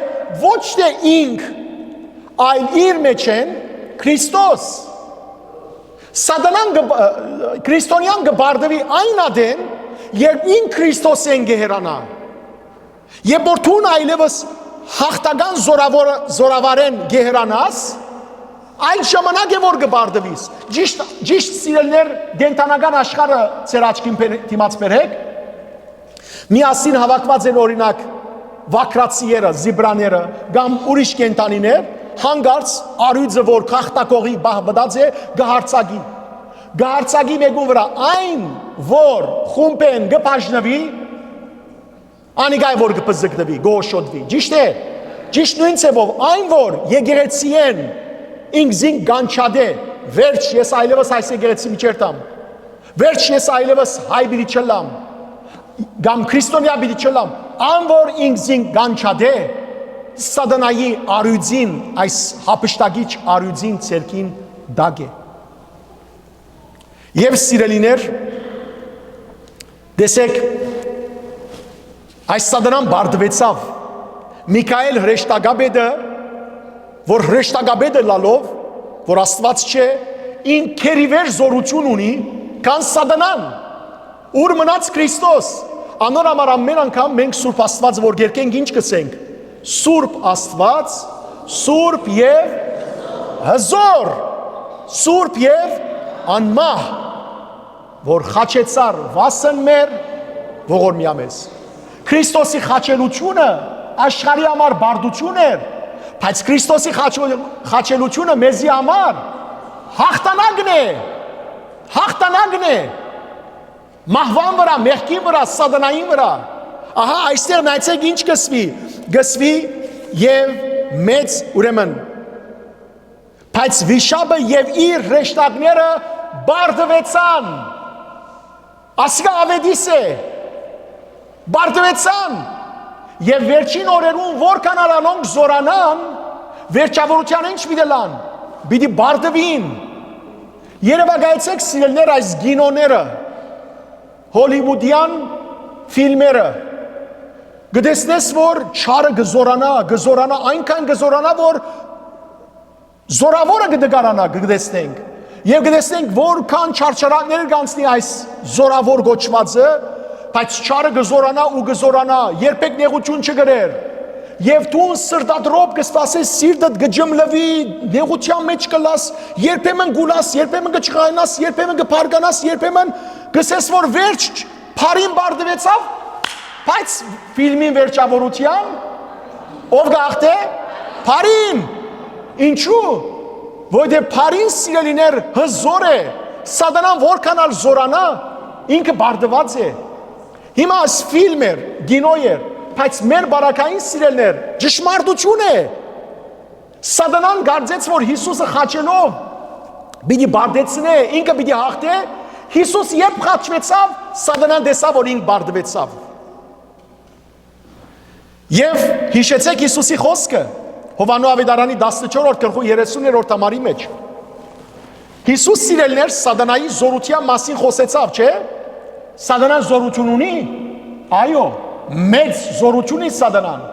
A: ոչ թե ինք, այլ իր մեջ են Քրիստոս։ Սատանան քրիստոնյան կբարդվի այն ադեն, երբ ինք Քրիստոս են գեհրանա։ Երբ որ թուն այլևս հաղթական զորավարեն գեհրանաս, այլ ժամանակ է որ կբարդվիս։ Ճիշտ սիրելներ դենտանական աշխարհը ծեր աչքին դիմաց բերեք։ Միասին հավաքված են օրինակ վակրացիերը, զիբրաները, կամ ուրիշ կենտանիներ, հանգարց արույցը որ խախտակողի բահբդած է գահարցագի։ Գահարցագի մեկու վրա այն որ խումբեն գպաշնվի, անիգայ որ գպզգդվի, գոշոդվի։ Ճիշտ է։ Ճիշտ նույն ցևով այն որ եկեղեցի են ինքզին գանչադե, վերջ ես այլևս այս եկեղեցի միջերտամ, վերջ ես այլևս հայ բիդի չլամ, գամ քրիստոնյա բիդի չլամ, ան որ ինքզին գանչադե, սատանայի արույցին, այս հապշտագիչ արույցին ցերքին դագ է։ Եվ սիրելիներ, տեսեք, այս սատանան բարդվեցավ, Միքայել հրեշտակաբեդը, որ հրեշտակաբեդը լալով, որ Աստված չէ, ին քերիվեր զորություն ունի, կան սատանան, ուր մնաց Քրիստոս, անոր համար ամեն անգամ մենք Սուրբ Աստված որ գերկենք ինչ կսենք, Սուրբ Աստված, Սուրբ եւ հզոր, Սուրբ եւ անմահ, որ խաչեցար վասն մեր ողորմյա մեզ։ Քրիստոսի խաչելությունը աշխարհի համար բարդություն էր, բայց Քրիստոսի խաչելությունը մեզի համար հաղթանակն է, մահվան վրա, մեղքի վրա, սատանային վրա։ Ահա այստեղ նայեցեք ինչ գսվի եւ մեծ ուրեմն, բայց վիշապը եւ իր հրեշտակները բարդվեցան, ասիկա ավետիս է, բարդվեցան, եւ վերջին օրերուն որքան արանոնք զորանան, վերջավորության ինչ պիտելան, պիտի բարդվին։ Երևակայեցեք սիրելներ այս գինոները, հոլիվուդյան ֆիլմերը, գտեսնես որ չարը գզորանա, այնքան գզորանա, որ զորավորը գդգարանա գտեսնենք, եւ գտեսնենք որքան չարչարանքներ կանցնի այս զորավոր գոչվածը, բայց չարը գզորանա, երբեք նեղություն չգրեր, եւ դու սրտադրոպ կստասես սիրտդ գջմլվի, նեղության մեջ կլաս, երբեմն գուլաս, երբեմն կչղայնաս, երբեմն կփարգանաս, երբեմն կսես որ վերջ փարին բարդվեցավ, բայց ֆիլմին վերջավորության ով գախտե փարին։ Ինչու՞։ Որտեղ փարին սիրելիներ հզոր է, սատանան որքան ալ զորանա, ինքը բարդված է։ Հիմա այս ֆիլմ էր, գինո էր, բայց մեր բարակային սիրելներ ճշմարտություն է։ Սատանան գարձեց որ Հիսուսը խաչելով պիտի բարդեցնե, ինքը պիտի հաղթե, Հիսուս երբ խաչվեցավ, սատանան տեսավ որ ինքը բարդվեցավ։ Եվ հիշեցեք Հիսուսի խոսքը Հովանու Ավետարանի 14-րդ գլխու 30-րդ համարի մեջ։ Հիսուս սիրելներ սատանայի զորության մասին խոսեցավ, չէ՞։ Սատանան զորություն ունի, այո, մեծ զորություն ունի սատանան,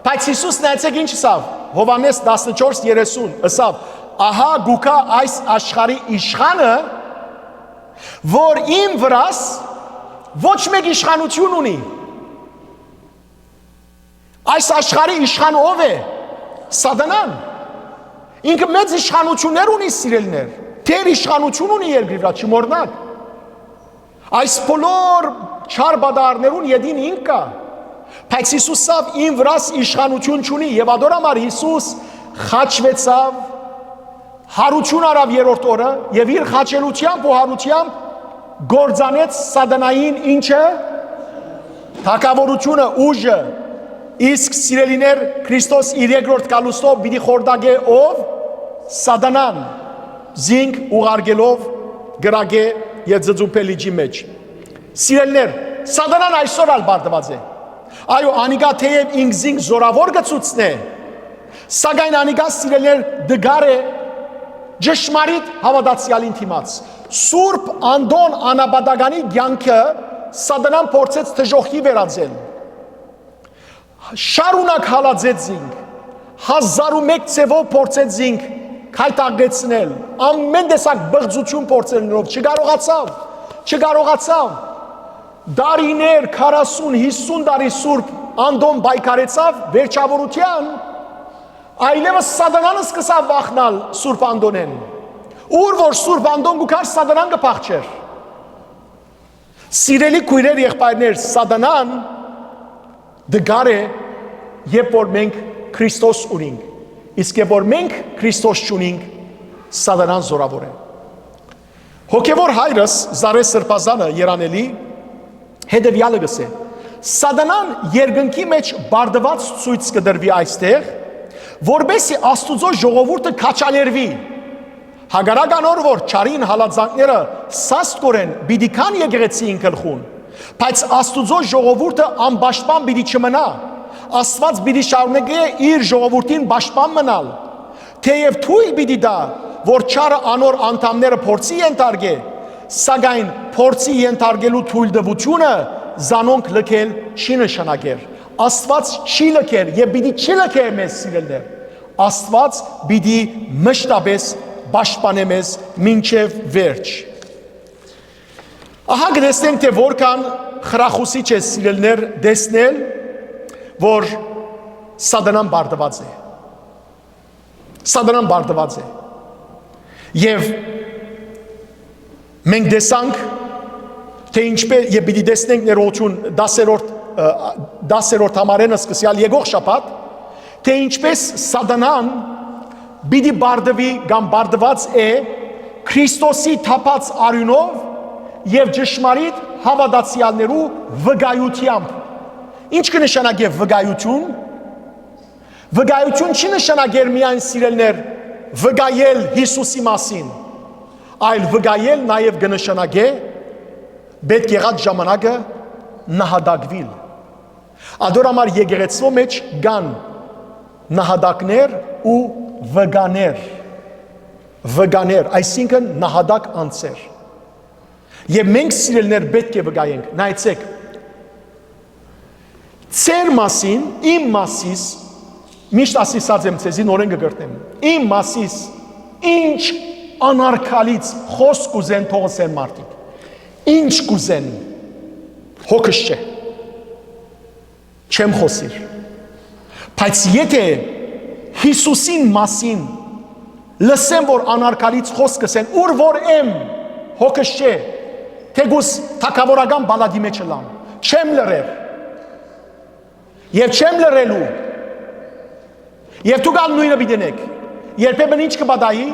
A: բայց Հիսուս նայեցեք ինչ ասավ, Հովանես 14:30 ասավ, ահա գուքա այս աշխարհի իշխանը, որ իմ վրաս ոչ մեկ իշխանություն ունի։ Այս աշխարհի իշխանը ով է։ Սատանան։ Ինքը մեծ իշխանություններ ունի սիրելներ, թեր իշխանություն ունի երկրի վրա, չմոռնաք։ Այս բոլոր չար բադարներուն յետին ինքա, բայց Հիսուսով իմ վրաս իշխանություն չունի եւ ադոր համար Հիսուս խաչվեցավ, հարություն արավ երրորդ օրը եւ իր խաչելությամբ ու հարությամբ գործանեց սատանային ինչը թակավորությունը, ուժը, իսկ սիրելիներ Քրիստոս իր երկրորդ կալուստով պիտի խորտակե ով սատանան, զինք ուղարկելով գրագե եւ ձծուփելիջի մեջ։ Սիրելներ, սատանան այսօր ալ բարդված է։ Այո, անիկա թեև ինքզինք զորավոր գծուցն է, սակայն անիկա սիրելիներ դգար է ճշմարիտ հավատացյալին թիմաց։ Սուրբ Անդոն անաբադականի կյանքը սատանան փորձեց դժոխքի վերածել։ Շարունակ հալածեցինք, 1001 ցևով փորձեցինք քայթագեցնել, ամեն տեսակ բղծություն փորձելով, չկարողացավ։ Դարիներ 40-50 տարի Սուրբ Անդոն բայկարեցավ, վերջավորության այլևս սատանան սկսավ վախնալ Սուրբ Անդոնեն։ Ուր որ Սուրբ Անդոն գուքար սատանան կփախչեր։ Սիրելի քույրեր, եղբայրներ, սատանան դգար է, երբ որ մենք Քրիստոս ունենք, իսկ երբ որ մենք Քրիստոս չունենք, սատանան զորավոր է։ Հոգևոր հայրս Զարե Սրբազանը երանելի հետևյալը գսե. սատանան երկնքի մեջ բարդված ցույց կդրվի այստեղ, որբեսի Աստուծո ժողովուրդը քաչալերվի։ Հագարական օր որ չարին հալածանքները սաստկորեն պիտի կան եկեղեցին գլխուն, բայց Աստուծո ժողովուրդը անպաշտպան պիտի չմնա։ Աստված պիտի շարունակի իր ժողովրդին պաշտպան մնալ։ Թեև թույլ պիտի դա, որ չարը անոր անդամները փորձի ենթարկե, սակայն փորձի ենթարկելու թույլտվությունը զանոնք լքել չի նշանակեր։ Աստված չի լքեր եւ պիտի չլքեր մեզ սիրելներ։ Աստված պիտի մշտապես պաշտպանե մեզ մինչև վերջ։ Ահա գտեսնենք թե որքան խրախուսիչ է սիրելներ տեսնել, որ սատանան բարդված է։ Սատանան բարդված է։ Եվ մենք տեսանք թե ինչպես եւ պիտի տեսնենք ներողություն 10-րդ համարենը սկսյալ եկող շաբաթ, թե ինչպես սատանան պիտի բարդվի կամ բարդված է Քրիստոսի թափած արյունով եւ ճշմարիտ հավատացյալներու վկայությամբ։ Ինչ կնշանակե վկայություն։ Վկայություն չի նշանակեր միայն սիրելներ վկայել Հիսուսի մասին, այլ վկայել նաև կնշանակե պետք եղած ժամանակը նահատակվիլ։ Ադորամար եկեղեցու մեջ կան նահատակներ ու վկաներ, այսինքն նահատակ անձեր։ Եվ մենք սիրելներ պետք է վկայենք, նայեցեք, ծեր մասին, իմ մասիս, միշտ ասիսած եմ ցեզի նորեն կգրտնեմ, իմ մասիս, ինչ անարգալից խոսք կուզեն թողսեն մարդիկ, ինչ կուզեն, հոգս չէ, չեմ խոսիր, բայց եթե Հիսուսին մասին լսեմ, որ անարգալից խոսք կսեն, ուր որ եմ, հոգս չէ, թեգուս թակավորական բալադի մեջ լամ, չեմ լրեր, և չեմ լրելու, և դուք ալ նույնը բիդենեք, երբեմն ինչ կբադայի,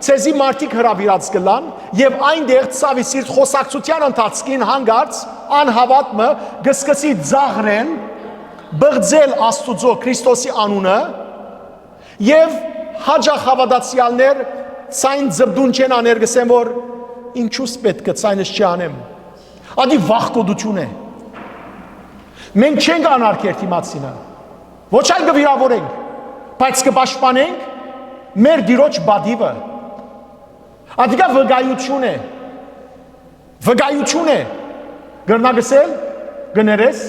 A: ցեզի մարդիկ հրավիրած կլան, և այնտեղ ցավի սիրտ խոսակցության ընթացքին հանգարց անհավատը գսկսի ձաղրեն, բղձել Աստուծո Քրիստոսի անունը, և հաջախ հավատացյալներ ցայն ձբդուն չեն աներ գսեն, որ ինչուս պետք է ցայնս չի անեմ, ադի վախկոդություն է, մենք չենք անարգեր թիմացինը, ոչ այլ կվիրավորենք, բայց կպաշտպանենք մեր դիրոջ բադիվը, ադիկա վկայություն է, գրնագսել, գներես,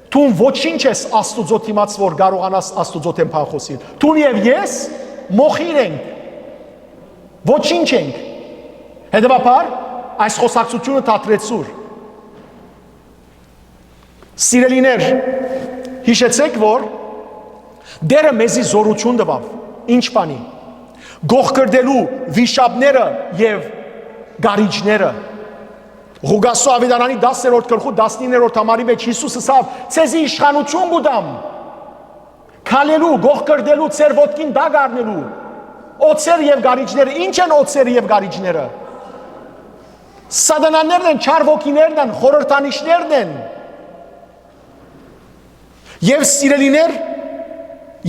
A: Տուն ոչինչ ես Աստուծո թիմաց, որ կարողանաս Աստուծո թեմ փախոսիլ։ Տուն եւ ես մոխիր ենք, ոչինչ ենք։ Հետևաբար, այս խոսակցությունը թատրեցուր։ Սիրելիներ, հիշեցեք, որ դերը մեզի զորություն տվավ, ինչ բանի, գողկրդելու վիշապները եւ գարիջները, Ղուգասու ավետարանի 10-րդ գլխու 19-րդ համարի մեջ Հիսուսը ասավ, ցեզի իշխանություն կտամ, քալելու, գողկրդելու, ծեր ոտքին դագ առնելու, օծեր եւ գարիջները, ինչ են օծերը եւ գարիջները։ Սատանաներն են, չար ոգիներն են, խորհրդանիշներն են։ Եվ սիրելիներ,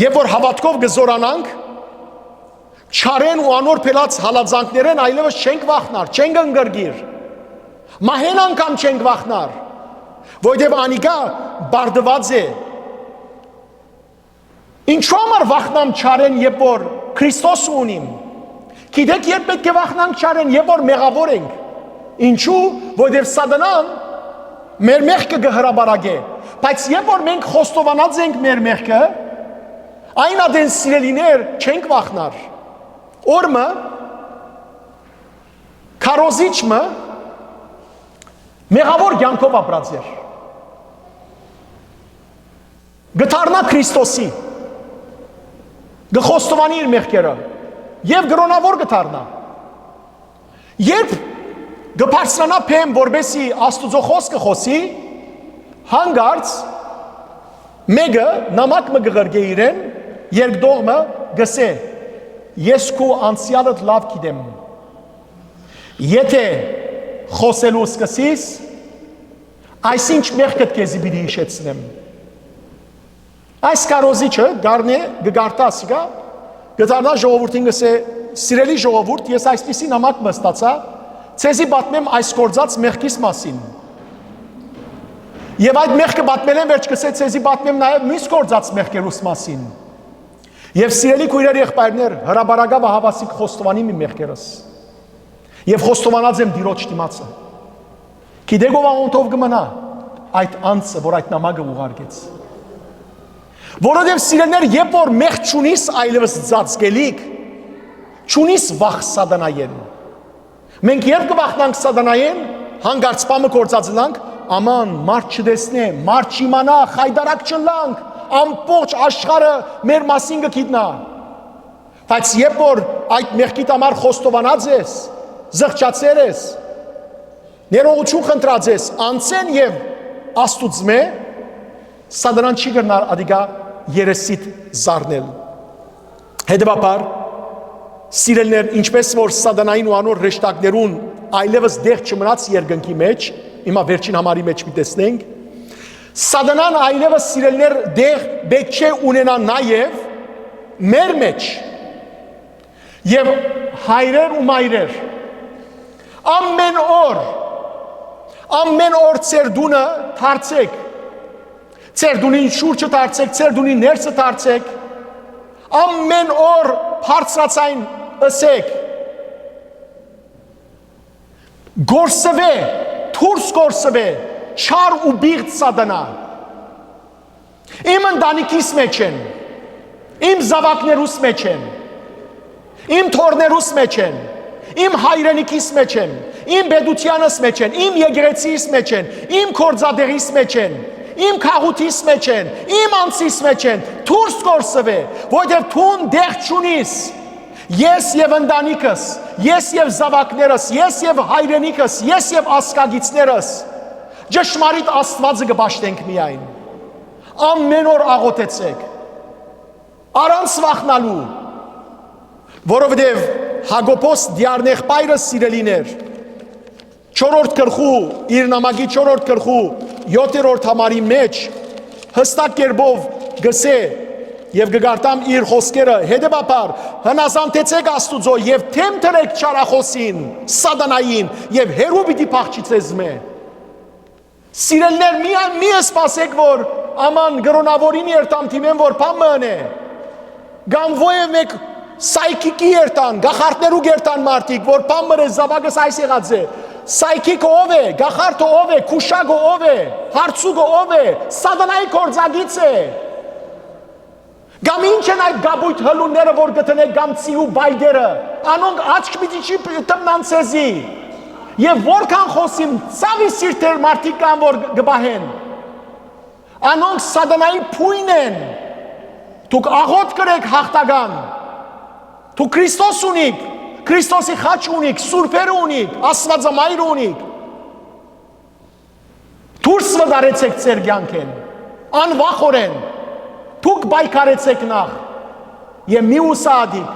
A: եւ որ հավատքով կզորանանք, չարեն ու անոր փելած հալածանքներեն այլևս չենք վախնար, չենք ընկրգիր։ Մահեն անգամ չենք վախնար, Որովհետև անիկա բարդված է։ Ինչու համար վախնամ չարեն, երբ որ Քրիստոս ունիմ։ Գիտեք, երբ պետք է վախնանք չարեն, երբ որ մեղավոր ենք։ Ինչու, որովհետև Սատանան մեր մեղքը կհրաբարագե, բայց երբ որ մենք խոստովանած ենք մեր մեղքը, այն ադեն սիրելիներ չենք վախնար։ Օրմը քարոզիչը մեղավոր կյանքով ապրած էր։ Գտարնա Քրիստոսի, գխոստովանի իր մեղքերը եւ գրոնավոր գտարնա։ Երբ գբարձրանա փեմ, որբեսի Աստուծո խոսքը խոսի, հանգարց մեկը նամակ մը գղրգե իրեն, երկդողմը գսե, ես քո անցյալդ լավ գիտեմ։ Եթե խոսելու սկսես, այսինչ մեղքդ քեզի պիտի հիշեցնեմ։ Այս կարոզիչը գարնե գգարտասիգա գտարնա ժողովրդին գսե, սիրելի ժողովուրդ, ես այսպիսի նամակ մստացա, ցեզի պատմեմ այս կործած մեղքիս մասին։ Եվ այդ մեղքը պատմել եմ, վերջ գսե ցեզի պատմեմ նաև մյուս կործած մեղքերուս մասին։ Եվ սիրելի քույրեր եղբայրներ, հրաբարագավը հավասիկ խոստովանի մի մեղքերս։ Եվ խոստովանած եմ Տիրոջ դիմացը։ Գիտեք ով անոնթով կմնա այդ անձը, որ այդ նամակը ուղարկեց։ Որովհետև սիրելիներ, երբ որ մեղք չունիս այլևս ծածկելիք, չունիս վախ Սատանայեն։ Մենք երբ կվախնանք Սատանայեն, հանգարց պամը կործածնանք, աման, մարդ չտեսնե, մարդ չիմանա, խայդարակ չլանք, ամբողջ աշխարհը մեր մասին կգիտնա։ Բայց երբ որ այդ մեղքիդ համար խոստովանած ես, զղջացել ես, ներողություն խնդրած ես, անցեն եւ Աստուծմե, Սատանան չի գնար ադիգա երեսիդ զարնել։ Հետևաբար, սիրելիներ, ինչպես որ Սատանային ու անոր ռեշտակներուն այլևս դեղ չմնաց երկնքի մեջ, հիմա վերջին համարի մեջ մի տեսնենք, Սատանան այլևս սիրելիներ դեղ բեք չէ ունենա նաև մեր մեջ եւ հայրեր ու մայրեր ամեն օր ծեր դունը թարցեք, ծեր դունին շուրջը թարցեք, ծեր դունի ներսը թարցեք, ամեն օր բարձրացային ըսեք, գործվե, թուրս գործվե, չար ու բիղծ Սատանա։ Իմ ընտանիքիս մեջ են, իմ զավակներուս մեջ են, իմ թորներուս մեջ են, իմ հայրենիքիս մեջ են, իմ բեդությանս մեջ են, իմ եկեղեցիս մեջ են, իմ կործադեղիս մեջ են, իմ քաղուտիս մեջ են, իմ անձիս մեջ են, թուրս գործվե, որովհետև թուն դեղ չունիս, ես եւ ընտանիքս, ես եւ զավակներս, ես եւ հայրենիքս, ես եւ ասկագիցներս, ճշմարիտ Աստվածը կպաշտենք միայն, ամեն օր աղոթեցեք, առանց վախնալու, որովհետև Հակոբոս դիարնեղբայրը սիրելիներ, 4-րդ գլխու, իր նամակի 4-րդ գլխու 7-րդ համարի մեջ հստակ կերպով գսե եւ կգարտամ իր խոսքերը, հետեւաբար հնազանդեցեք Աստուծո եւ թեմ դրեք չարախոսին, Սատանային եւ հերու պիտի փախչի ձեզմե։ Սիրելիներ, մի սպասեք, որ աման գրոնավորին երտամ թիմեն, որ բամն է, գամ ոյև մեկ սայքիկի երտան, գախարտներու գերտան մարդիկ, որ բամը զավակս այս եղած է, Սայքիկը ով է, գախարտը ով է, քուշագը ով է, հարցուգը ով է, Սատանայի կործագից է։ Գամ ինչ են այդ գաբույթ հլունները, որ գտնեք գամ ծիու բայդերը, անոնք աչք պիտի չի տնան ցեզի։ Եվ որքան խոսիմ, ցավի սիրտեր մարդիկ կան, որ գբահեն։ Անոնք Սատանայի փույն են։ Դուք աղոտ կրեք հաղթական։ Դուք Քրիստոս ունիք, Քրիստոսի խաչ ունիք, սուրբերը ունիք, Աստվածամայրը ունիք։ Դուրս վդարեցեք ձեր կյանքեն, անվախորեն, դուք բայկարեցեք նախ, եւ մի ուսադիկ,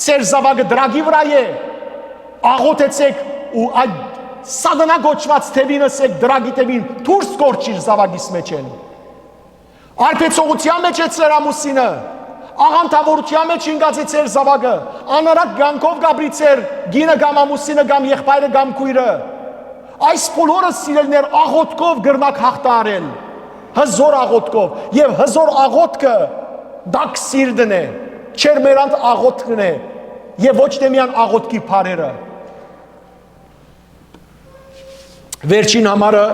A: ձեր զավակը դրագի վրա է, աղոթեցեք ու այդ Սատանա գոչված թևին ըսեք դրագի թևին, դուրս կորչիր զավակիս մեջ են։ Արբեցողության մեջ է ձեր ամուսինը, աղանթավորության մեջ ինգած է ձեր զավակը, անարակ կյանքով գաբրի ձեր գինը կամ ամուսինը կամ եղբայրը կամ քույրը, Այս բոլորը սիրելներ աղոթքով գրնակ հաղթարել, հզոր աղոթքով, եւ հզոր աղոթքը դակ սիրտն է, չեր մերանց աղոթքն է, եւ ոչ թե միան աղոթքի բարերը։ Վերջին համարը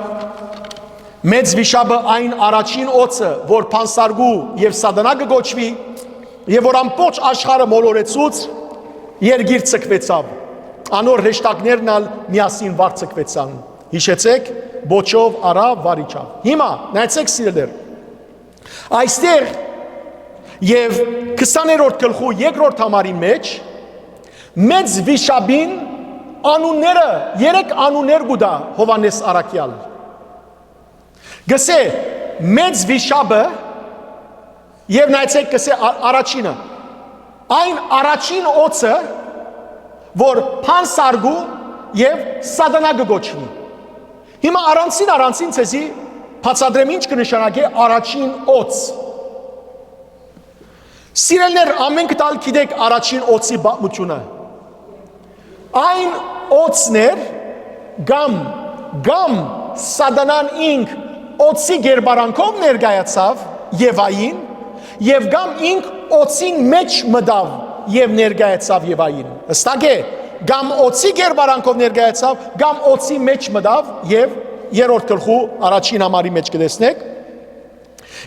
A: մեծ վիշապը այն առաջին օծը, որ փանսարգու եւ սատանա կգոչվի, եւ որ ամբողջ աշխարհը մոլորեցուց երգիր ցկվեցավ։ Անոր հեշտակներն ալ միասին վար ցկվեցան։ Հիշեցեք, բոչով արավ վարիչավ։ Հիմա նայեցեք սիրելիներ։ Այստեղ եւ 20-րդ գլխու 2-րդ համարի մեջ մեծ վիշապին անունները, 3 անուններ գուտա Հովանես Արաքյալ։ Գսե մեծ վիշապը եւ նայեցեք գսե առաջինը։ Այն առաջին օծը, որ փանսարգու եւ սատանա կգոչվի։ Հիմա առանցին ցեզի բացատրեմ ինչ կնշանակի առաջին օծ։ Սիրելներ, ամենք տալ գիտեք առաջին օծի պատմությունը։ Այն օծներ գամ սատանան ինք օծի գերբարանքով ներկայացավ Եվային եւ գամ ինք օծին մեջ մտավ եւ ներկայացավ Եվային։ Հստակ է, գամ օծի գերբարանքով ներկայացավ, գամ օծի մեջ մտավ եւ 3-րդ գլխու առաջին համարի մեջ կտեսնեք։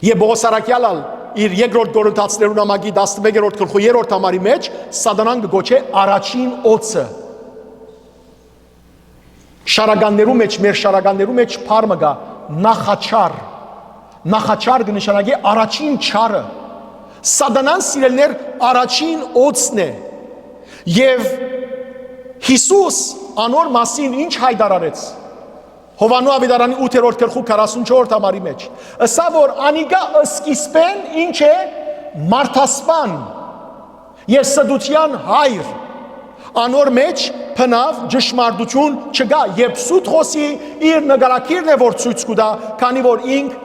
A: Եվ Պողոս Արաքյալը իր 2-րդ Կորինթացիներուն ամագի 11-րդ գլխու 3-րդ համարի մեջ սատանան կգոչե առաջին օծը։ Շարականներու մեջ, մեր շարականներու մեջ փարմը գա նախաչար կնշանակի առաջին չարը։ Սատանան սիրելներ առաջին օծն է։ Եվ Հիսուս անոր մասին ինչ հայտարարեց։ Հովանու Ավետարանի 8-րդ գլխու 44-րդ համարի մեջ։ Ըսա որ անիգա սկիզբեն ինչ է մարդասպան եւ սդության հայր։ Անոր մեջ փնավ ճշմարտություն չկա, եւ սուտ խոսի իր նկարակիրն է որ ցույց կտա, քանի որ ինք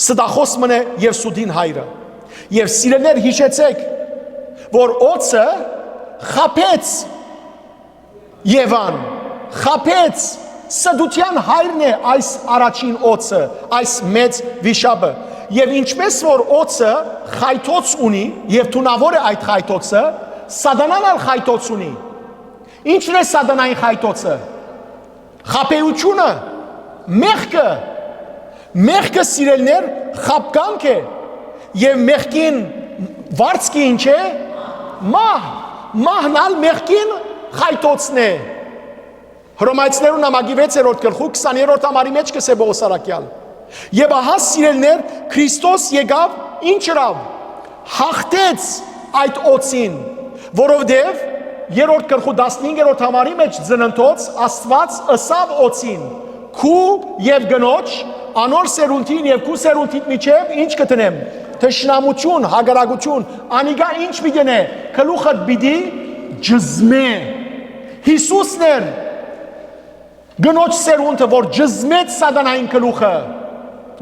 A: սդախոս մնե եւ սուդին հայրը։ Եվ սիրելներ հիշեցեք, որ օծը խապեց Եվան, խապեց սդության հայրն է այս առաջին օծը, այս մեծ վիշապը։ Եվ ինչպես որ օծը խայթոց ունի եւ թունավոր է այդ խայթոցը, սատանան ալ խայթոց ունի։ Ինչն է սատանային խայթոցը։ Խապեությունը, մեղքը սիրելներ խապկանք է եւ մեղքին վարձքի ինչ է մահն ալ մեղքին խայթոցն է։ Հռոմայացիներուն նամակի 6-րդ գլխու 20-րդ համարի մեջ կսե Պողոս Արաքյալ։ Եվ ահա սիրելներ Քրիստոս եկավ ինչ ըրավ հաղթեց այդ օծին, որովհետև 3-րդ գլխու 15-րդ համարի մեջ ծննդոց Աստված ըսավ օծին քու եւ գնոջ անոր սերունդին եւ քու սերունդիդ միջև ինչ կտնեմ թշնամություն, հագարակություն, անիգա ինչ պիտի գլուխդ պիտի ջզմե։ Հիսուսն էր գնոջ սերունդը, որ ջզմեց սատանային գլուխը,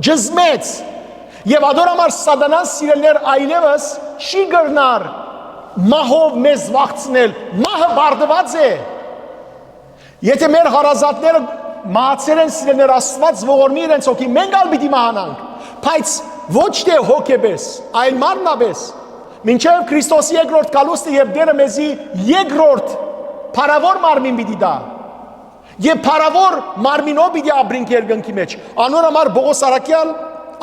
A: ջզմեց։ Եվ ադոր համար սատանան սիրելներ այլևս չի գրնար մահով մեզ վախցնել, մահը բարդված է։ Եթե մեր հարազատները մահացել են սիրելներ Աստված ողորմի իրենց հոգի, մենք ալ պիտի մահանանք, բայց ոչ թե հոգեպես, այլ մարմնապես։ Մինչև Քրիստոսի երկրորդ գալուստը եւ դերը մեզի երկրորդ փարավոր մարմին պիտի տա։ Եվ փարավոր մարմինով պիտի ապրենք երկնքի մեջ։ Անոր համար Պողոս Արաքյալ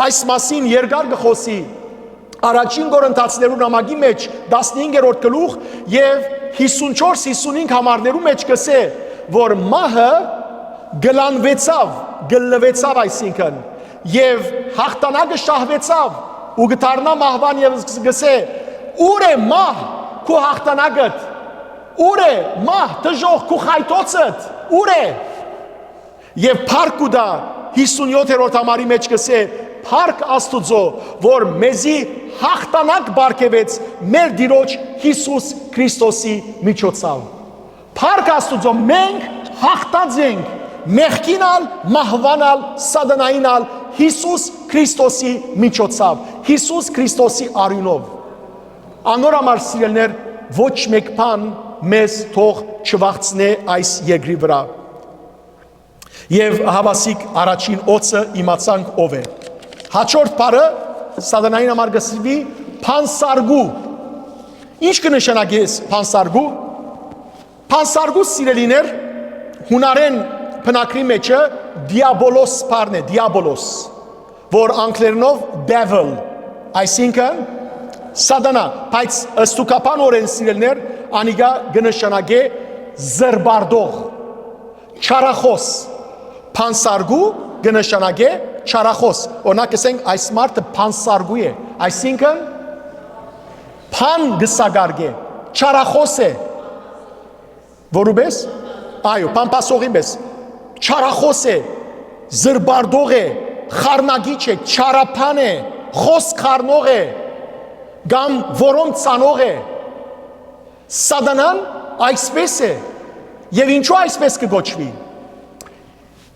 A: այս մասին երկար կխոսի առաջին Կորինթացիներու նամակի մեջ 15-րդ գլուխ եւ 54-55 համարներու մեջ կսե, որ մահը գլլվեցավ այսինքն եւ հաղթանակը շահվեցավ ու գտարնա մահվան եւ գսե ուր է մահ քու հաղթանակդ, ուր է մահ դժոխք քու խայտոցդ, ուր է։ Եվ փառք ուտա 57-րդ համարի մեջ կսե փառք Աստուծո, որ մեզի հաղթանակ բարգեւեց մեր Տիրոջ Հիսուս Քրիստոսի միջոցով։ Փառք Աստուծո, մենք հաղթած ենք մեղքինալ, մահվանալ, սատանայինալ Հիսուս Քրիստոսի միջոցով, Հիսուս Քրիստոսի արյունով։ Անոր համար սիրելներ ոչ մեկ բան մեզ թող չվախցնե այս երկրի վրա։ Եվ հավասիկ առաջին օծը իմացանք ով է։ Հաջորդ բառը սատանային համար գսվի փանսարգու։ Ինչ կնշանակի այս փանսարգու։ Փանսարգու սիրելիներ հունարեն բնակրի մեջը դիաբոլոս բառն է, դիաբոլոս, որ անգլերենով devil, այսինքն սատանա, բայց ըստուկապան օրեն սիրելիներ անիգա կնշանակի զրբարդող, չարախոս, փանսարգու կնշանակի չարախոս։ Օրինակ ասենք այս մարդը փանսարգու է, այսինքն փան գսագարգե, չարախոս է, որուպես, այո, պամպասողին պես, չարախոս է, զրբարդող է, խառնագիչ է, չարապան է, խոսք խառնող է, կամ որոմ ծանող է։ Սատանան այսպես է, եւ ինչու այսպես կգոչվի։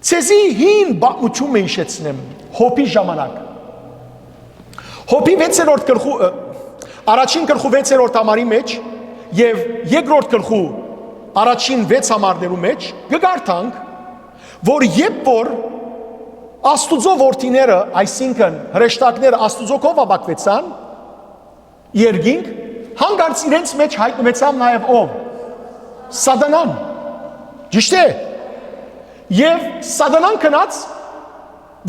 A: Ցեզի հին բացմությունը հիշեցնեմ, Հոբի ժամանակ։ Հոբի 6-րդ գլխու առաջին գլխու 6-րդ համարի մեջ եւ երկրորդ գլխու առաջին 6 համարներու մեջ կգարտանք, որ երբ որ Աստուծո որդիները, այսինքն հրեշտակները Աստուծո կով ապակվեցան, երկինք, հանգարց իրենց մեջ հայտնվեցավ նաև ով։ Սատանան։ Ճիշտ է։ Եվ սատանան կնաց,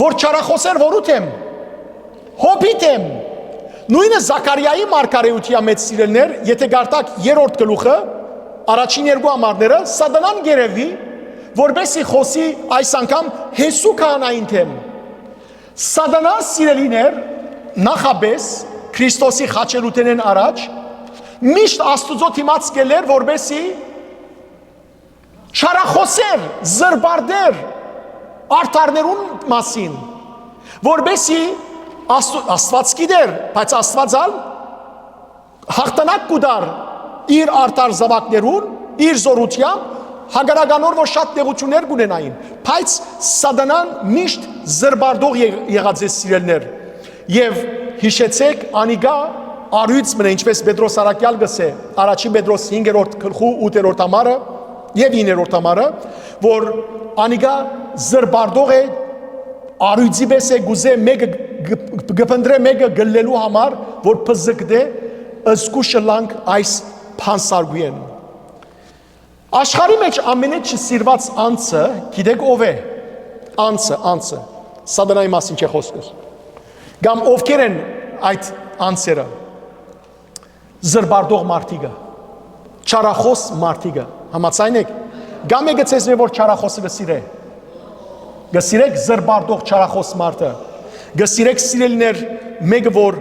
A: որ չարախոսեր որուտ եմ, Հոբիտ եմ։ Նույնը Զաքարիայի մարգարեության մեջ սիրելներ, եթե գարտակ երրորդ գլուխը, առաջին երկու համարները, սատանան գերևի, որբեսի խոսի այս անգամ Հեսու քահանային թեմ։ Սատանան սիրելիներ, նախաբես Քրիստոսի խաչելութենեն առաջ, միշտ Աստուծո դիմաց գելեր, որբեսի չարախոսեր, զրբարդեր արդարներուն մասին, որբեսի Աստված գիտեր, բայց Աստվածալ հաղթանակ կուդար իր արդար զավակներուն, իր զորությամբ, հագարականոր որ շատ տեղություններ կունենային, բայց սատանան միշտ զրբարդող եղած է սիրելներ, եւ հիշեցեք անիգա արույց մնա, ինչպես Պետրոս Արաքյալ գսե, առաջին Պետրոս 5-րդ գլխու 8-րդ համարը եւ 9-րդ համարը, որ անիգա զրբարդող է, արույցի պես է գուզե մեկը գպնդրե մեկը գլելու համար, որ պզգդե ըսկուշը լանք այս փանսարգույեն։ Աշխարհի մեջ ամենից չսիրված անձը, գիտեք ով է։ Անձը, սատանայի մասին չէ խոսքս։ Կամ ովքեր են այդ անձերը։ Զրբարդող մարդիկը, չարախոս մարդիկը, համաձայն եք։ Կամ եկեք ցեզ որ չարախոսը գսիրե։ Գսիրեք զրբարդող չարախոս մարդը։ Գսիրեք սիրելիներ մեկը որ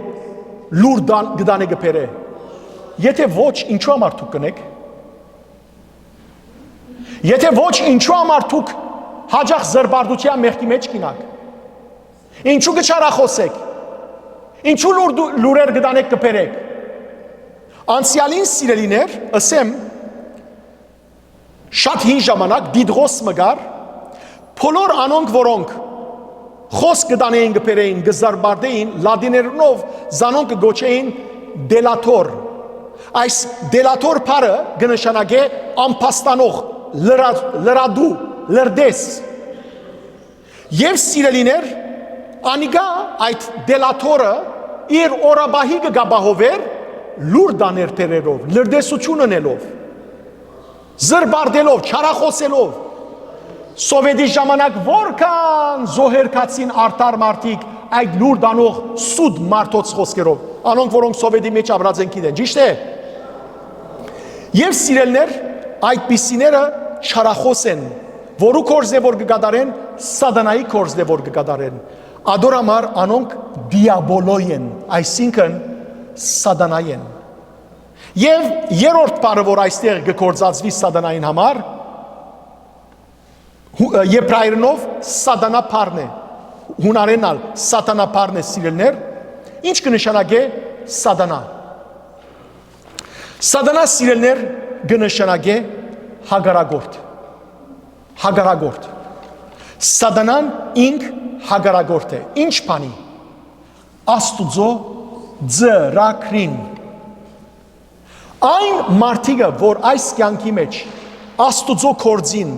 A: լուր գդանը գբերե։ Եթե ոչ, ինչու համար դուք կնեք։ Եթե ոչ, ինչու համար դուք հաջող զրբարդության մեղքի մեջ կինակ։ Ինչու գչարախոսեք։ Ինչու լուրեր գդանեք կբերեք։ Անցյալին սիրելիներ, ասեմ, շատ հին ժամանակ Դիդրոս մգար, բոլոր անոնք որոնք խոսք գդանեին գբերեին, գզարբարդեին, լադիներնով զանոնք գոչեին դելատոր։ Այս դելատոր բառը կնշանակե անփաստանող, լրադու, լրդես։ Եվ սիրելիներ, անիգա այդ դելատորը իր օրաբահի կգաբահովեր լուր դաներ տերերով, լրդեսություն ընելով, զրբարդելով, չարախոսելով։ Սովետի ժամանակ որքան զոհերքացին արդար մարդիկ այդ լուր դանող սուդ մարդոց խոսքերով, անոնք որոնք Սովետի մեջ ապրած են գիտեն, ճիշտ է։ Եվ սիրելներ, այդ պիսիները չարախոս են, որու կորզե որ կգադարեն, սատանայի կորզե որ կգադարեն։ Ադորամար անոնք դիաբոլոյ են, այսինքն սատանայի են։ Եվ երրորդ բառը, որ այստեղ կգործածվի սատանային համար, եբրայերենով սատանա բառն է, հունարենալ սատանա բառն է սիրելներ, ինչ կնշանակե սատանա։ Սատանա սիրելներ կնշանակե հագարագործ։ Հագարագործ։ Սատանան ինք հագարագործ է։ Ինչ բանի։ Աստուծո ձրակրին։ Այն մարդիկը, որ այս կյանքի մեջ Աստուծո կորձին,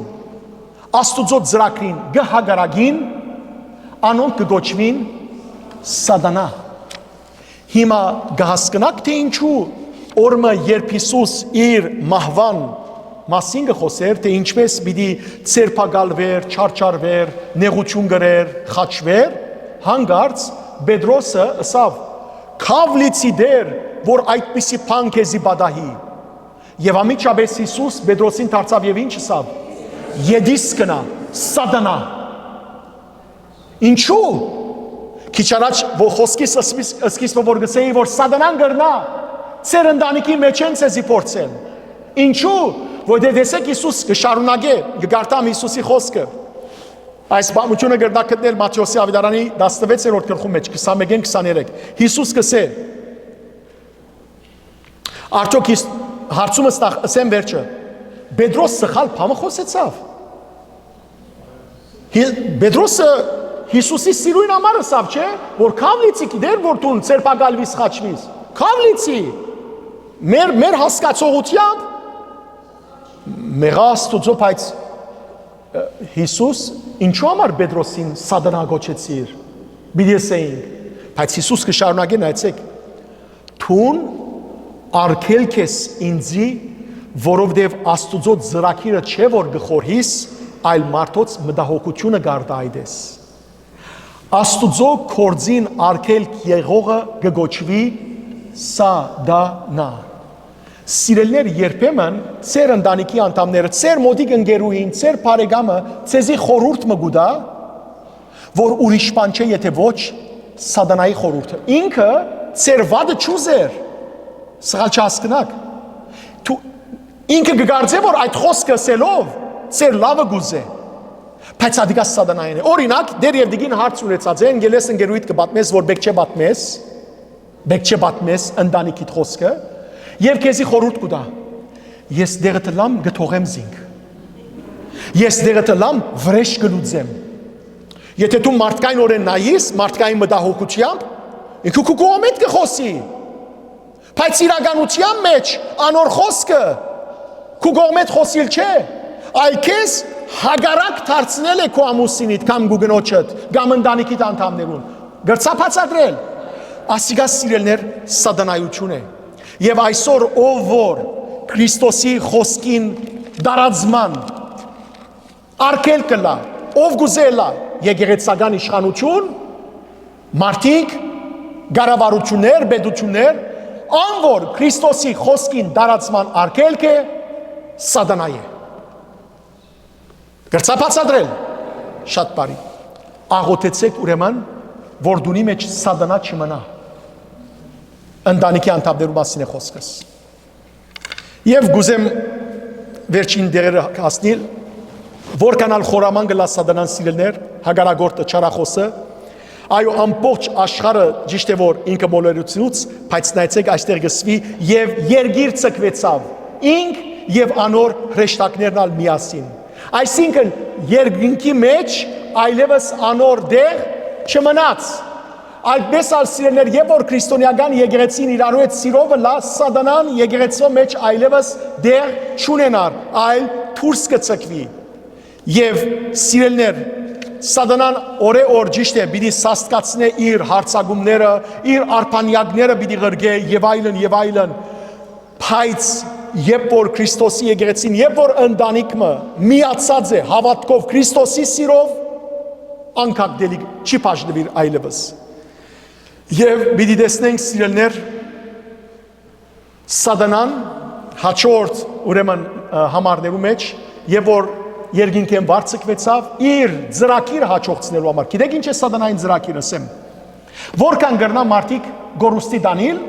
A: Աստուծո ծրագրին գհագարագին անոնք կգոչվին սատանա։ Հիմա գահսկնակ թե ինչու օրը երբ Հիսուս իր մահվան մասին գխոսեր, թե ինչպես պիտի ցերպակալվեր, չարչարվեր, նեղություն գրեր, խաչվեր, հանգարց Պետրոսը ասավ. «Քավլիցի դեր, որ այդպիսի բան քեզի պատահի»։ Եվ ամիջապես Հիսուս Պետրոսին դարձավ եւ ինչ ասավ. «Եդիս կնա, սատանա»։ Ինչու։ Քիչ առաջ որ խոսքիս սկիզբը որ գսեի, որ սատանան գրնա ծեր ընտանիքի մեջ են ցեզի փորձել։ Ինչու։ Որտեղ դեսեք Հիսուս կշարունակե, կգարտամ Հիսուսի խոսքը։ Այս բանությունը գրնա գտնել Մատթեոսի ավետարանի 16-րդ գլխում մեջ 21-23։ Հիսուս կսե. Արդյոք հարցումը ասեմ վերջը։ Պետրոս սխալ բան խոսեցավ։ Պետրոսը Հիսուսի սիրույն համար ասավ, չէ՞, որ քավլիցի դեր որ դու ցերպակալվիս խաչվիս։ Քավլիցի։ Մեր հասկացողությամբ Մեղաստուծո բայց Հիսուս ինչու համար Պետրոսին սատանա գոչեցիր։ Բիդեսեինք, բայց Հիսուս կշարունակի նայեցեք։ Թուն արգելք ես ինձի, որովհետև Աստուծո ծրագիրը չէ որ գխորհիս, այլ մարդոց մտահոգությունը գարտայդես։ Աստուծո կորձին արգելք եղողը կգոչվի սատանա։ Սիրելներ երբեմն ծեր ընտանիքի անդամները, ծեր մոտիկ ընկերուհին, ծեր բարեկամը ցեզի խորհուրդ մգուտա, որ ուրիշ բան չէ, եթե ոչ սատանայի խորհուրդը։ Ինքը ծեր վադը չուզեր, սխալ չհասկնաք։ Ինքը կգարձե, որ այդ խոսքը ասելով ծեր լավը գուզե, բայց ադիկա սատանային է։ Օրինակ, դեր եւ դիգին հարց ունեցած են, գելես ընկերուհիդ կբատմես, որ բեք չէ պատմես ընտանիքիդ խոսքը։ Եվ քեզի խորհուրդ կուտա։ Ես դեղը տլամ գթողեմ զինք։ Ես դեղը տլամ վրեժ կլուծեմ։ Եթե դու մարդկային օրեն նայիս, մարդկային մտահոգությամբ, ինքը քու կողմից կխոսի։ Բայց իրականության մեջ անոր խոսքը քու կողմից խոսիլ չէ, այլ քեզ հագարակ դարձնել է քո ամուսինիդ կամ գուգնոջդ, կամ ընտանիքիդ անդամներուն։ Գրծապացադրել։ Ասիգա սիրելներ սատանայություն է։ Եվ այսօր ով որ Քրիստոսի խոսքին դարածման արգել կլա, ով գուզելա եկեղեցական իշխանություն, մարդիկ, գարավարություններ, պետություններ, ան որ Քրիստոսի խոսքին դարածման արգելք է, սատանա է։ Գրծապացադրել, շատ բարի։ Աղոթեցեք ուրեմն, որ դունի մեջ սատանա չմնա։ Ընտանիքի անդամներու մասին է խոսքս։ Եվ գուզեմ վերջին դերերը հասնել, որքանալ խորաման գլա սատանան սիրելներ, հագարագորտը չարախոսը, այո ամբողջ աշխարհը ճիշտ է որ ինքը մոլորությունից, բայց նայեցեք այստեղ գսվի եւ երգիր ցկվեցավ, ինք եւ անոր հրեշտակներն ալ միասին։ Այսինքն երգինքի մեջ այլևս անոր դեղ չմնաց։ Այդպես ալ սիրելներ, երբ որ քրիստոնեական եկեղեցին իրարու հետ սիրովը լա, սատանան եկեղեցու մեջ այլևս դեղ չունենար, այլ դուրս կցկվի։ Եվ սիրելներ, սատանան օրե-օր ճիշտ է, պիտի սաստկացնե իր հարցակումները, իր արփանյակները պիտի ղրգե եւ այլն, բայց երբ որ Քրիստոսի եկեղեցին, երբ որ ընտանիքը միացած է հավատքով Քրիստոսի սիրով, անկակ դելի չի բաժնվիր այլևս։ Եվ պիտի տեսնենք սիրելներ, սատանան հաջորդ ուրեմն համարներու մեջ, եւ որ երկինքեն վարձկվեցավ, իր ծրագիրը հաջողցնելու համար։ Գիտեք ինչ է սատանային ծրագիրը, ասեմ։ Որքան գրնա մարդիկ գորուստի դանիլ,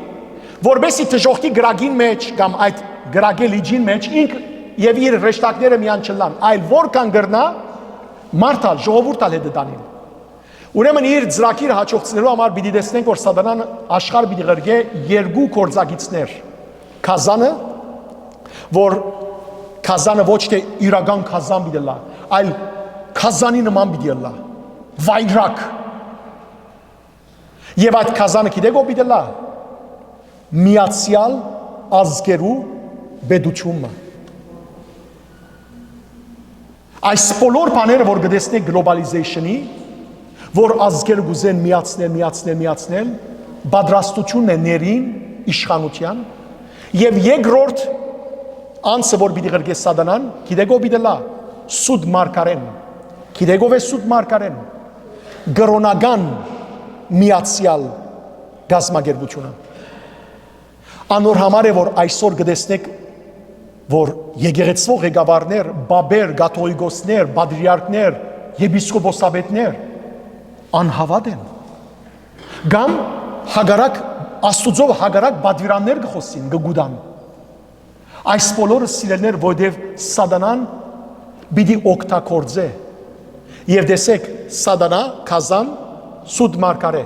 A: որբեսի դժոխքի գրագին մեջ կամ այդ գրագի լիջին մեջ ինք եւ իր հրեշտակները միան չլան, այլ որքան գրնա մարդալ ժողովուրդալ հետ դանիլ։ Ուրեմն իր ծրագիրը հաջողցնելու համար պիտի տեսնենք, որ սատանան աշխարհ պիտի ղրգե երկու կորձագիծներ։ Քազանը, որ քազանը ոչ թե իրական քազան պիտի լա, այլ քազանի նման պիտի լա, վայրակ։ Եվ այդ քազանը գիտեք ո՞վ պիտի լա։ Միացյալ ազգերու պետությունը։ Այս բոլոր բաները, որ գտեսնեք գլոբալիզեյշնի, որ ազգերը գուզեն միացնել, պատրաստությունն է ներին իշխանության, եւ երկրորդ անձը, որ պիտի գրկե սատանան, գիտեք ով պիտի լա, սուտ մարգարեն, գիտեք ով է սուտ մարգարեն, գրոնական միացյալ գազմագերբությունը։ Անոր համար է, որ այսօր գտեսնեք, որ եկեղեցվող ղեկավարներ, բաբեր, կաթողիկոսներ, պատրիարքներ, եպիսկոպոսաբետներ անհավատ են։ Կամ հագարակ Աստուծով հագարակ պատվիրաններ կխոսին, կգուտան։ Այս բոլորը սիրելներ, որտև սատանան պիտի օգտագործե։ Եվ տեսեք, սատանա, քազան, սուտ մարգարե։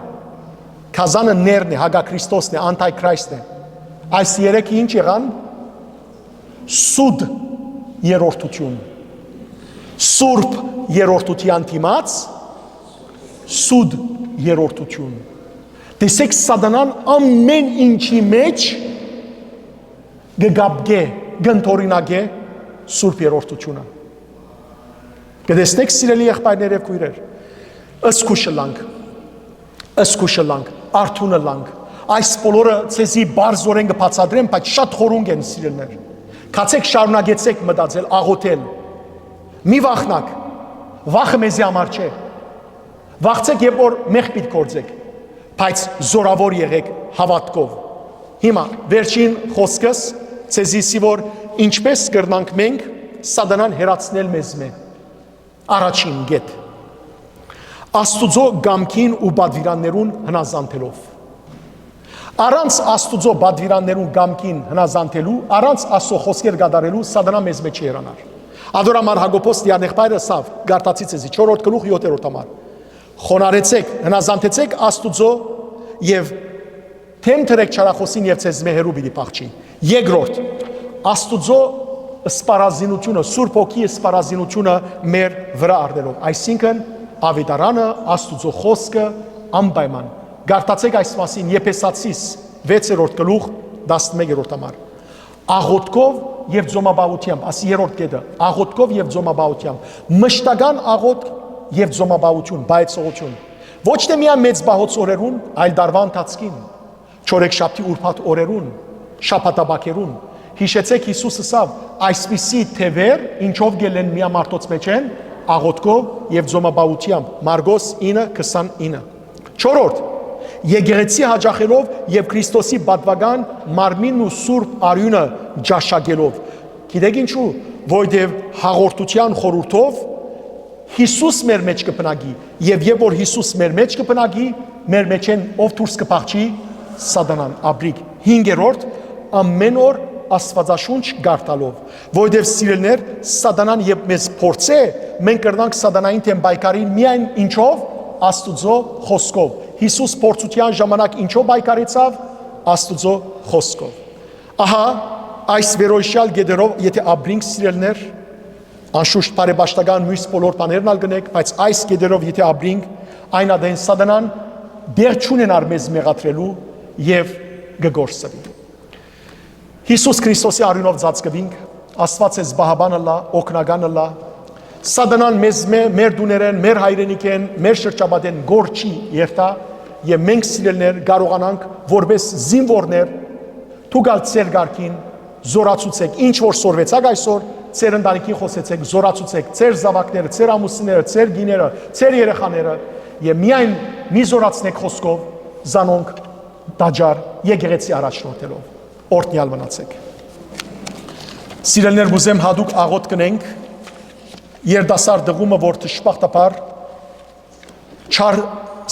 A: Քազանը ներն է, հագաքրիստոսն է, անտայքրիստն է։ Այս երեքը ինչ եղան։ Սուտ երրորդություն։ Սուրբ երրորդության դիմաց սուտ երրորդություն։ Տեսեք սատանան ամեն ինչի մեջ գգաբգե, գընթորինագե սուրբ երրորդությունը։ Գտեսնեք սիրելի եղբայրներ եւ քույրեր, ըսկուշը լանք, արթունը լանք, այս բոլորը ցեզի բարձորեն կբացատրեմ, բայց շատ խորունգ են սիրելներ։ Քացեք շարունակեցեք մտածել, աղոթել։ Մի վախնակ, վախը մեզի համար չէ։ Վախցեք, երբ որ մեղք պիտի գործեք, բայց զորավոր եղեք հավատքով։ Հիմա վերջին խոսքս ցեզիսի, որ ինչպես կրնանք մենք սատանան հեռացնել մեզ մե։ Առաջին գետ Աստուծո գամքին ու պատվիրաններուն հնազանդելով։ Առանց Աստուծո պատվիրաններուն գամքին հնազանդելու, առանց Աստծո խոսքեր կատարելու սատանան մեզ մեջ հեռանար։ Ադորամար Հակոբոս դիանեղբայրը սավ գարտացից էզի 4-րդ գլուխ 7-րդ համար։ Խոնարեցեք, հնազանդեցեք Աստուծո եւ թեմ թրեք չարախոսին եւ ցեզ մեհերու պիտի փախչի։ Երկրորդ, Աստուծո սպառազինությունը, Սուրբ Հոգի սպառազինությունը մեր վրա առնելով, այսինքն ավետարանը, Աստուծո խոսքը անպայման։ Գարտացեք այս մասին Եփեսացիս 6-րդ գլուխ 11-րդ համար։ Աղոթքով եւ ձոմաբավությամբ, ասի երրորդ կետը, աղոթքով եւ ձոմաբավությամբ, մշտական աղոթք եւ ձոմաբավություն, բայցողություն։ Ոչ թե միայն մեծ բահոց օրերուն, այլ դարվա ընթացքին, չորեքշաբթի ուրբաթ օրերուն, շաբաթաբակերուն։ Հիշեցեք Հիսուսը սավ այսպիսի թևեր, ինչով գելեն միամարտոց մեջ են, աղոթքով եւ ձոմաբավությամբ, Մարգոս 9:29։ Չորրորդ, եկեղեցի հաճախելով եւ Քրիստոսի պատվական մարմինն ու սուրբ արյունը ջաշակելով։ Գիտեք ինչու, որովհետեւ հաղորդության խորհրդով Հիսուս մեր մեջ կպնագի եւ երբ որ Հիսուս մեր մեջ կպնագի, մեր մեջ են ով դուրս կփախչի սատանան, աբրիկ։ 5-րդ, ամեն օր Աստվածաշունչ գարտալով, որովհետև սիրելներ, սատանան երբ մեզ փորձե, մենք կրնանք սատանային թեմ բայկարին միայն ինչով, Աստուծո խոսքով։ Հիսուս փորձության ժամանակ ինչով բայկարեցավ, Աստուծո խոսքով։ Ահա այս վերոյշյալ գեդերով, եթե աբրինք սիրելներ, անշուշտ բարեբաշտական մյուս բոլոր բաներն ալ գնեք, բայց այս գեդերով եթե աբրինք, այն ադեն սատանան դեր չունենար մեզ մեղադրելու եւ գգործվի։ Հիսուս Քրիստոսի արյունով ծածկվինք, Աստված է զբահաբանը լա, օգնականը լա, սատանան մեզ մեր դուներեն, մեր հայրենիքեն, մեր շրջապատեն գործի երթա եւ մենք սիրելներ կարողանանք որպես զինվորներ թուգալ ծեր գարքին զորացուցեք, ինչ որ սորվեցակ այսօր, ծեր ընտանիքին խոսեցեք, զորացուցեք ծեր զավակները, ծեր ամուսինները, ծեր գիները, ծեր երեխաները եւ միայն մի զորացնեք խոսքով, զանոնք դաջար եկեղեցի առաջնորդելով։ Օրհնյալ մնացեք։ Սիրելներ, գուզեմ հատուկ աղոթ կնենք երդասար դղումը, որ դժբախտաբար չար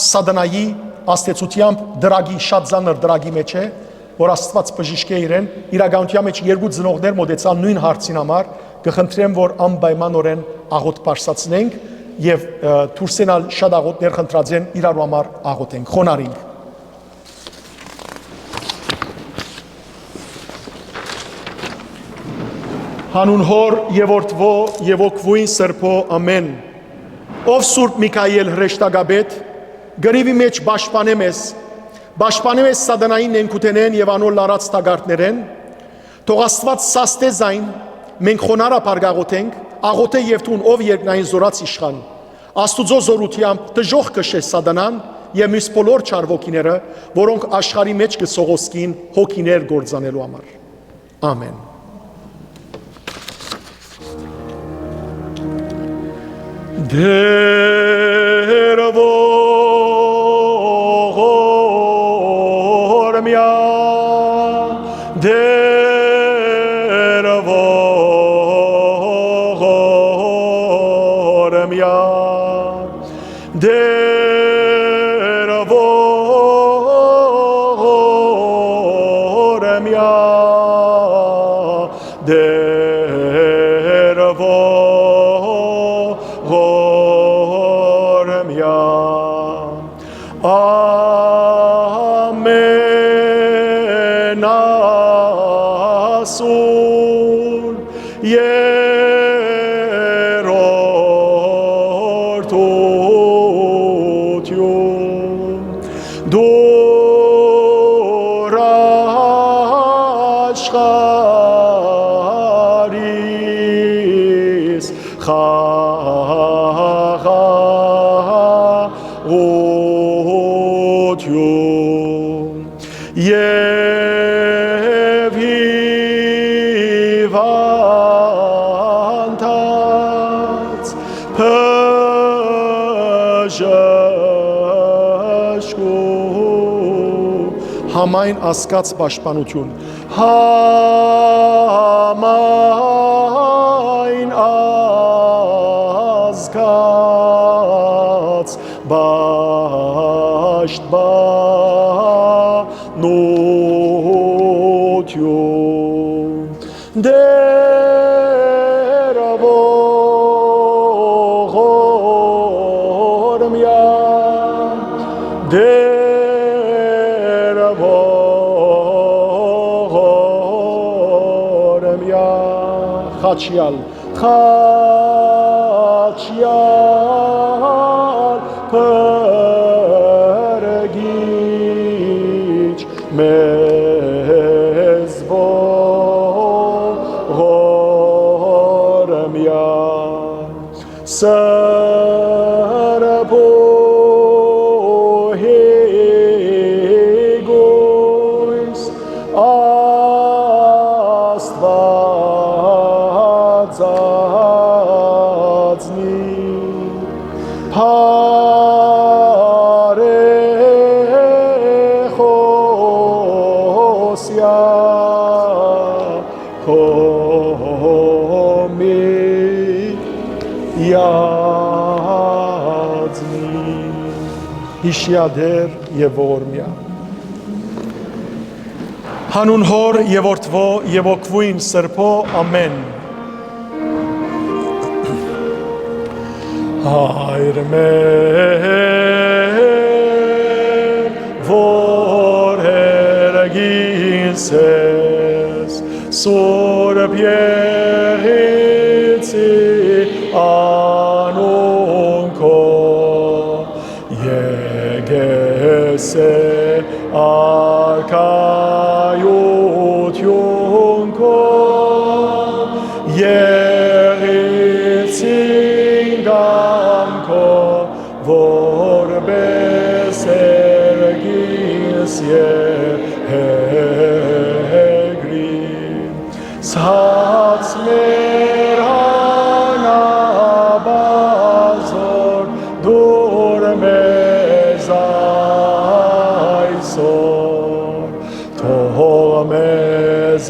A: սատանայի աստեցությամբ դրագի շատ ծանր դրագի մեջ է, որ Աստված բժիշկ է իրեն, իրականության մեջ երկու ծնողներ մոտեցան նույն հարցին համար, կխնդրեմ, որ անպայմանորեն աղոթ բարձրացնենք եւ դուրսենալ շատ աղոթներ խնդրած են իրար համար աղոթենք, խոնարհենք։ Հանուն հոր եւ որդվո եւ օգվույն սրբո ամեն։ Ով Սուրբ Միքայել հրեշտակաբեդ, գրիվի մեջ պաշտպանեմ ես սատանային նենքութենեն եւ անոր լարած տագարտներեն, թող Աստված սաստե զայն, մենք խոնարհապար գաղոթենք, աղոթե եւ տուն ով երկնային զորած իշխան Աստուծո զորությամբ դժոխ կշե սատանան եւ մյուս բոլոր չար ոգիները որոնք աշխարհի մեջ կսողոսկին հոգիներ գործանելու համար ամեն Համայն ասկաց պաշտպանություն Համայն ասկաց պաշտպանություն Խաչյալ փրկիչ մեզ ողորմյա սրբոհեգոյս Հիշյադեր և ողորմյա Հանուն հոր և որդվո և օգվույն սրբո ամեն Հայր մեր որ հերգինս ես սուրբ եղեցի անուն քո Եկես է արքայություն քո եղեցին գամ քո որպես հերգինս եղեգրի Սած մեր անաբազոր դուր մեզ այսօր թող մեզ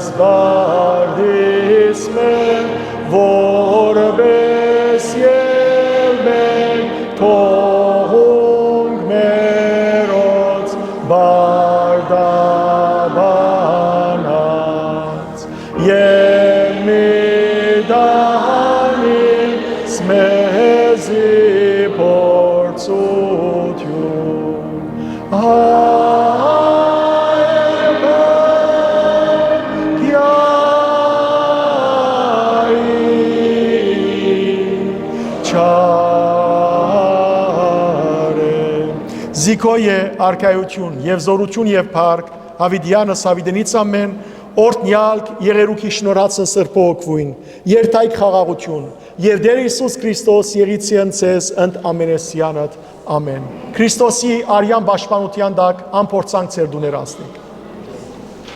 A: զվարդիս մեր որպես և մենք թողունք մերոց բարդաբանած և մի դանից մեզի փորձություն Զիքոյ է արքայություն և զորություն և փառք Հավիդյանս Հավիդենից ամեն օրտնյալ երերուքի շնորհացն սրբո օգվույն, երթայք խաղաղություն, եւ Դեր Հիսուս Քրիստոս եղիցիան ցես ընդ ամենեսյանդ, ամեն։ Քրիստոսի արյան պաշտպանության դակ ամփորձանք ծեր դուներ անցնենք։